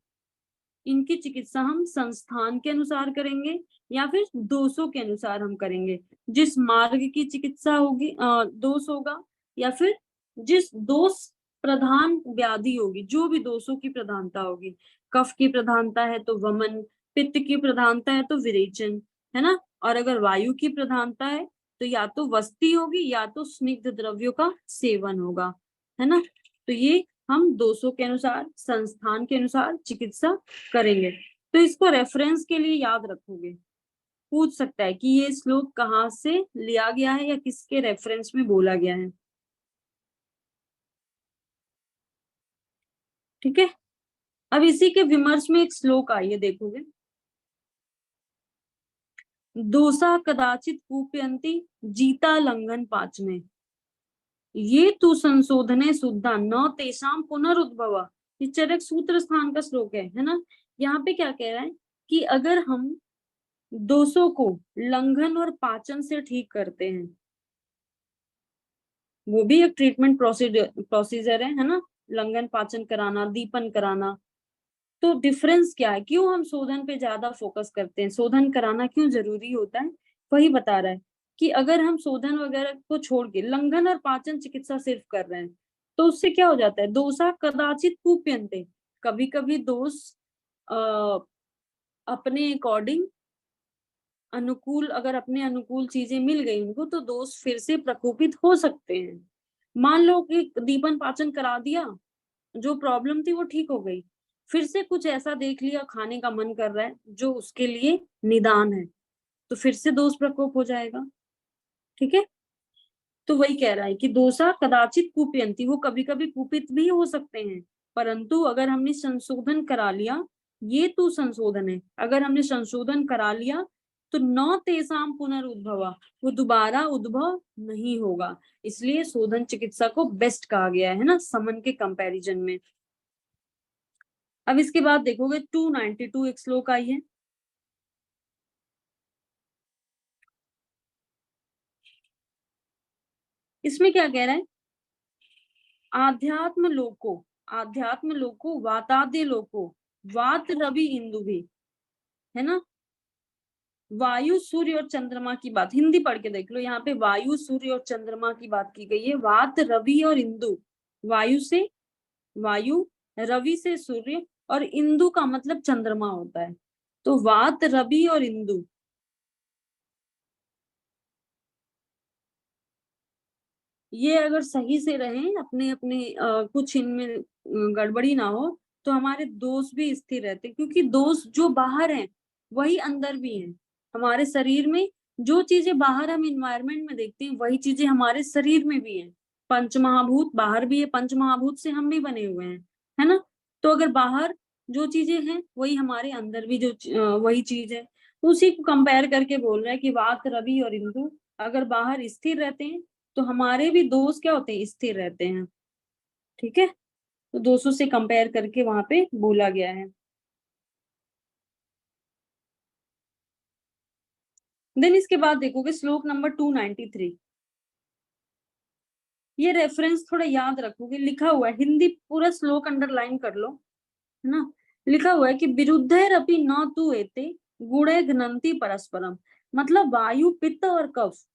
इनकी चिकित्सा हम संस्थान के अनुसार करेंगे या फिर दोषों के अनुसार हम करेंगे। जिस मार्ग की चिकित्सा होगी दोष होगा या फिर जिस दोष प्रधान व्याधि होगी, जो भी दोषों की प्रधानता होगी। कफ की प्रधानता है तो वमन, पित्त की प्रधानता है तो विरेचन, है ना। और अगर वायु की प्रधानता है तो या तो वस्ती होगी या तो स्निग्ध द्रव्यों का सेवन होगा, है ना। तो ये हम दोषों के अनुसार संस्थान के अनुसार चिकित्सा करेंगे। तो इसको रेफरेंस के लिए याद रखोगे, पूछ सकता है कि ये श्लोक कहाँ से लिया गया है या किसके रेफरेंस में बोला गया है। ठीक है, अब इसी के विमर्श में एक श्लोक आई है, देखोगे। दोषा कदाचित कूपयंती जीता लंघन पाच में, ये तू संशोधने शुद्धा न तेषाम पुनरुद्भव। ये चरक सूत्र स्थान का श्लोक है ना। यहाँ पे क्या कह रहा है कि अगर हम दोषों को लंघन और पाचन से ठीक करते हैं, वो भी एक ट्रीटमेंट प्रोसीजर है ना। लंघन पाचन कराना, दीपन कराना। तो डिफरेंस क्या है, क्यों हम शोधन पे ज्यादा फोकस करते हैं, शोधन कराना क्यों जरूरी होता है, वही बता रहा है कि अगर हम शोधन वगैरह को छोड़ के लंघन और पाचन चिकित्सा सिर्फ कर रहे हैं तो उससे क्या हो जाता है, दोषा कदाचित कूप्यन्ते, कभी कभी दोष अपने अकॉर्डिंग अनुकूल, अगर अपने अनुकूल चीजें मिल गई उनको तो दोष फिर से प्रकोपित हो सकते हैं। मान लो कि दीपन पाचन करा दिया, जो प्रॉब्लम थी वो ठीक हो गई, फिर से कुछ ऐसा देख लिया खाने का मन कर रहा है जो उसके लिए निदान है, तो फिर से दोष प्रकोप हो जाएगा। ठीक है, तो वही कह रहा है कि दोषा कदाचित कूपयंती, वो कभी कभी कुपित भी हो सकते हैं, परंतु अगर हमने संशोधन करा लिया, ये तो संशोधन है, अगर हमने संशोधन करा लिया तो न तेसाम पुनरुद्भवा, वो दोबारा उद्भव नहीं होगा। इसलिए शोधन चिकित्सा को बेस्ट कहा गया है ना, समन के कंपैरिजन में। अब इसके बाद देखोगे 292 एक श्लोक आई है। इसमें क्या कह रहा है, आध्यात्म लोको वातादि लोको वात रवि इंदु भी, है ना। वायु सूर्य और चंद्रमा की बात, हिंदी पढ़ के देख लो, यहाँ पे वायु सूर्य और चंद्रमा की बात की गई है। वात रवि और इंदु, वायु से वायु, रवि से सूर्य और इंदु का मतलब चंद्रमा होता है। तो वात रवि और इंदु, ये अगर सही से रहें, अपने अपने कुछ इनमें गड़बड़ी ना हो, तो हमारे दोष भी स्थिर रहते हैं। क्योंकि दोष जो बाहर हैं वही अंदर भी हैं। हमारे शरीर में जो चीजें बाहर हम इन्वायरमेंट में देखते हैं वही चीजें हमारे शरीर में भी हैं। पंचमहाभूत बाहर भी है, पंचमहाभूत से हम भी बने हुए हैं, है ना। तो अगर बाहर जो चीजें हैं वही हमारे अंदर भी वही चीज है। उसी को कंपेयर करके बोल रहा है कि वात रवि और इंदु अगर बाहर स्थिर रहते हैं तो हमारे भी दोष क्या होते हैं, स्थिर रहते हैं। ठीक है, तो दोषों से कंपेयर करके वहां पे बोला गया है। देन इसके बाद देखोगे श्लोक नंबर 293, ये रेफरेंस थोड़ा याद रखोगे, लिखा हुआ है, हिंदी पूरा श्लोक अंडरलाइन कर लो, है ना। लिखा हुआ है कि विरुद्धैरपि न तु एते गुणे घ्नन्ति परस्परम। मतलब वायु पित्त और कफ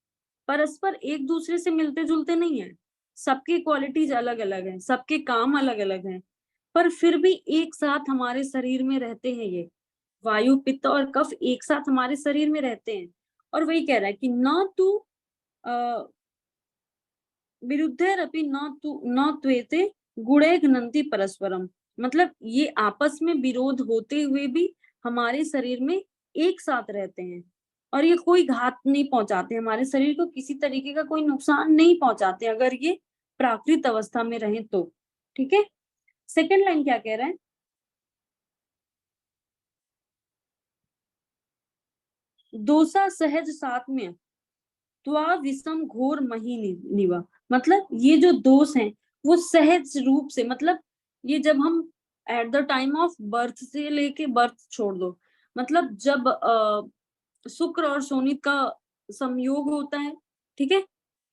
परस्पर एक दूसरे से मिलते जुलते नहीं है, सबकी क्वालिटीज अलग अलग हैं, सबके काम अलग अलग हैं, पर फिर भी एक साथ हमारे शरीर में रहते हैं। ये वायु पित्त और कफ एक साथ हमारे शरीर में रहते हैं। और वही कह रहा है कि न तू विरुद्धैरपि न त्वेते गुणे घ्नन्ति परस्परम। मतलब ये आपस में विरोध होते हुए भी हमारे शरीर में एक साथ रहते हैं और ये कोई घात नहीं पहुंचाते, हमारे शरीर को किसी तरीके का कोई नुकसान नहीं पहुंचाते अगर ये प्राकृत अवस्था में रहे तो। ठीक है, सेकंड लाइन क्या कह रहा है, दोसा सहज सात्म्य त्वा विषम घोर मही निवा। मतलब ये जो दोष हैं वो सहज रूप से, मतलब ये जब हम at the time of birth से लेके बर्थ छोड़ दो, मतलब जब शुक्र और शोनित का संयोग होता है, ठीक है,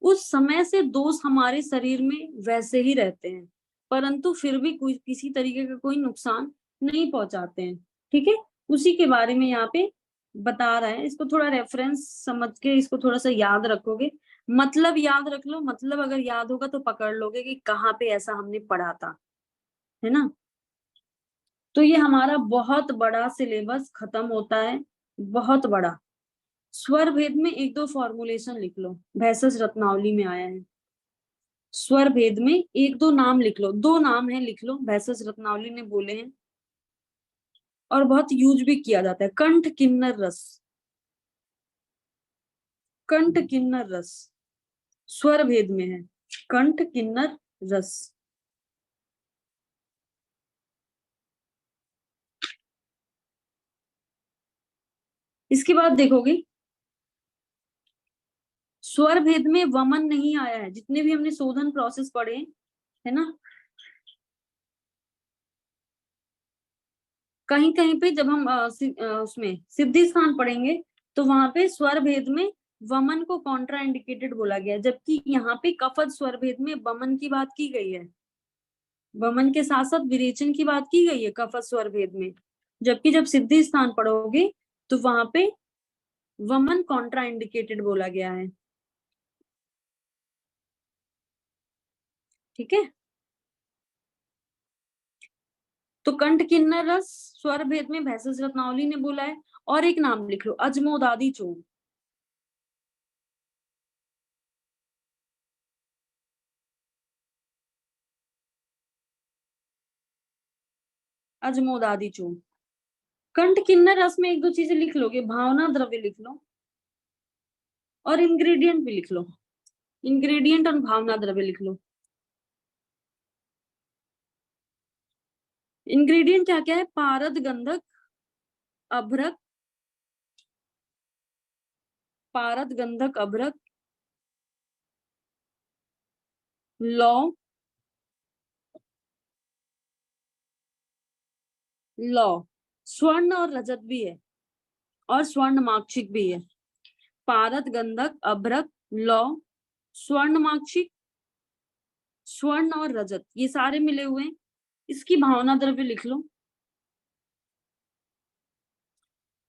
उस समय से दोष हमारे शरीर में वैसे ही रहते हैं, परंतु फिर भी कोई किसी तरीके का कोई नुकसान नहीं पहुंचाते हैं। ठीक है, उसी के बारे में यहाँ पे बता रहा है, इसको थोड़ा रेफरेंस समझ के इसको थोड़ा सा याद रखोगे, मतलब याद रख लो, मतलब अगर याद होगा तो पकड़ लोगे कि कहाँ पे ऐसा हमने पढ़ा था, है ना। तो ये हमारा बहुत बड़ा सिलेबस खत्म होता है, बहुत बड़ा। स्वर भेद में एक दो फॉर्मुलेशन लिख लो, भैसज रत्नावली में आया है। स्वर भेद में एक दो नाम लिख लो, दो नाम है लिख लो, भैसज रत्नावली ने बोले हैं और बहुत यूज भी किया जाता है। कंठ किन्नर रस, कंठ किन्नर रस स्वर भेद में है, कंठ किन्नर रस। इसके बाद देखोगे स्वर भेद में वमन नहीं आया है, जितने भी हमने शोधन प्रोसेस पढ़े, है ना, कहीं कहीं पे जब हम उसमें सिद्धि स्थान पढ़ेंगे तो वहां पे स्वर भेद में वमन को कॉन्ट्रा इंडिकेटेड बोला गया, जबकि यहाँ पे कफज स्वर भेद में वमन की बात की गई है, वमन के साथ साथ विरेचन की बात की गई है कफज स्वर भेद में, जबकि जब सिद्धि स्थान पढ़ोगे तो वहां पे वमन कॉन्ट्रा इंडिकेटेड बोला गया है। ठीक है, तो कंठ किन्नर रस स्वर भेद में भैसज रत्नावली ने बोला है। और एक नाम लिख लो, अजमोदादी चूर्ण, अजमोदादी चूर्ण। कंठ किन्नर रस में एक दो चीजें लिख लोगे, भावना द्रव्य लिख लो और इंग्रेडिएंट भी लिख लो, इंग्रेडिएंट और भावना द्रव्य लिख लो। इंग्रेडिएंट क्या क्या है, पारद गंधक अभ्रक, पारद गंधक अभ्रक, लौ, लौ, स्वर्ण और रजत भी है और स्वर्ण माक्षिक भी है। पारद गंधक अभ्रक लौ स्वर्ण माक्षिक, स्वर्ण और रजत ये सारे मिले हुए हैं। इसकी भावना द्रव्य लिख लो,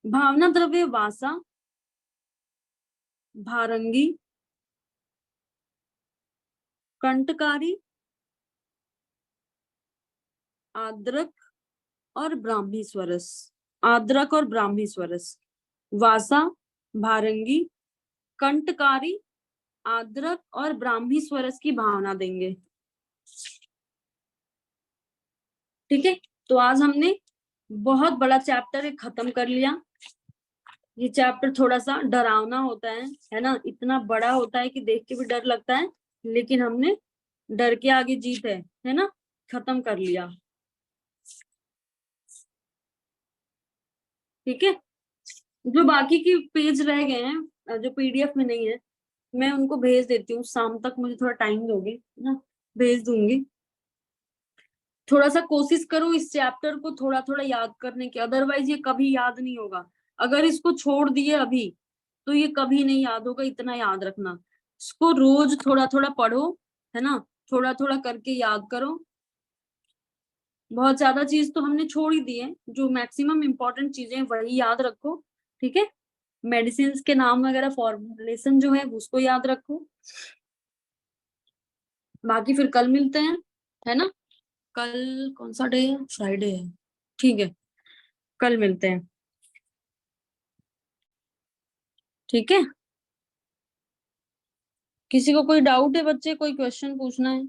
भावना द्रव्य वासा, भारंगी, कंटकारी, आद्रक और ब्राह्मी स्वरस, आद्रक और ब्राह्मी स्वरस, वासा, भारंगी, कंटकारी, आद्रक और ब्राह्मी स्वरस की भावना देंगे। ठीक है, तो आज हमने बहुत बड़ा चैप्टर खत्म कर लिया। ये चैप्टर थोड़ा सा डरावना होता है ना, इतना बड़ा होता है कि देख के भी डर लगता है, लेकिन हमने डर के आगे जीत है ना, खत्म कर लिया। ठीक है, जो बाकी के पेज रह गए हैं जो पीडीएफ में नहीं है, मैं उनको भेज देती हूँ, शाम तक मुझे थोड़ा टाइम दोगे ना, भेज दूंगी। थोड़ा सा कोशिश करो इस चैप्टर को थोड़ा थोड़ा याद करने की, अदरवाइज ये कभी याद नहीं होगा। अगर इसको छोड़ दिए अभी तो ये कभी नहीं याद होगा, इतना याद रखना। इसको रोज थोड़ा थोड़ा पढ़ो, है ना, थोड़ा थोड़ा करके याद करो। बहुत ज्यादा चीज तो हमने छोड़ ही दी है, जो मैक्सिमम इम्पोर्टेंट चीजें वही याद रखो। ठीक है, मेडिसिन के नाम वगैरह फॉर्मुलेशन जो है उसको याद रखो। बाकी फिर कल मिलते हैं, है ना। कल कौन सा डे है, फ्राइडे है, ठीक है, कल मिलते हैं। ठीक है, किसी को कोई डाउट है बच्चे, कोई क्वेश्चन पूछना है।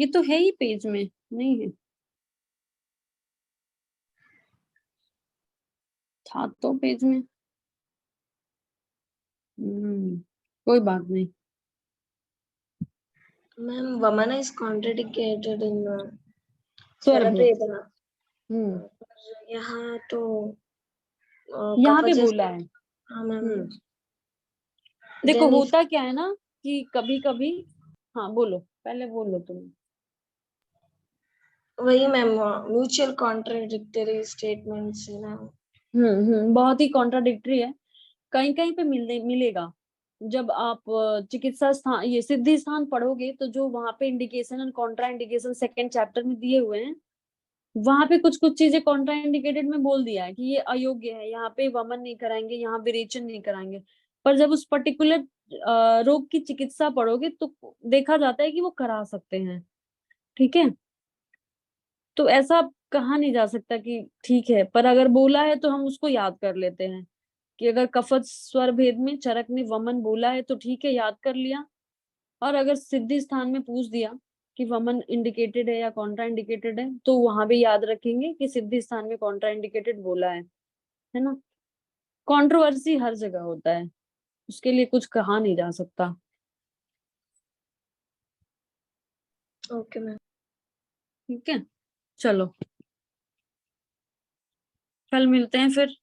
ये तो है ही पेज में, नहीं है? था तो पेज में। कोई बात नहीं। मैम वमन इज कॉन्ट्रडिक्टेड इन स्वर भेद। स्वरभेद। हम्म यहाँ तो यहाँ पे कवचस। बोला है। हाँ मैम। देखो देन इफ होता क्या है ना कि कभी कभी, हाँ बोलो, पहले बोलो तुम। वही मैम म्यूचुअल कॉन्ट्रडिक्टरी स्टेटमेंट्स है ना। बहुत ही कॉन्ट्राडिक्टरी है। कहीं कहीं पे मिलेगा। जब आप चिकित्सा स्थान, ये सिद्धि स्थान पढ़ोगे तो जो वहां पे indication and Contra indication second chapter में दिए हुए हैं, वहां पे कुछ कुछ चीजें कॉन्ट्रा इंडिकेटेड में बोल दिया है कि ये अयोग्य है, यहाँ पे वमन नहीं कराएंगे, यहाँ विरेचन नहीं कराएंगे। पर जब उस पर्टिकुलर रोग की चिकित्सा पढ़ोगे तो देखा जाता है कि वो करा सकते हैं। ठीक है, तो ऐसा कहा नहीं जा सकता कि ठीक है, पर अगर बोला है तो हम उसको याद कर लेते हैं कि अगर कफत स्वर भेद में चरक ने वमन बोला है तो ठीक है, याद कर लिया। और अगर सिद्धि स्थान में पूछ दिया कि वमन इंडिकेटेड है या कॉन्ट्रा इंडिकेटेड है, तो वहां भी याद रखेंगे कि सिद्धि स्थान में कॉन्ट्रा इंडिकेटेड बोला है ना। कंट्रोवर्सी हर जगह होता है, उसके लिए कुछ कहा नहीं जा सकता। Okay ma'am. ठीक है, चलो कल मिलते हैं फिर।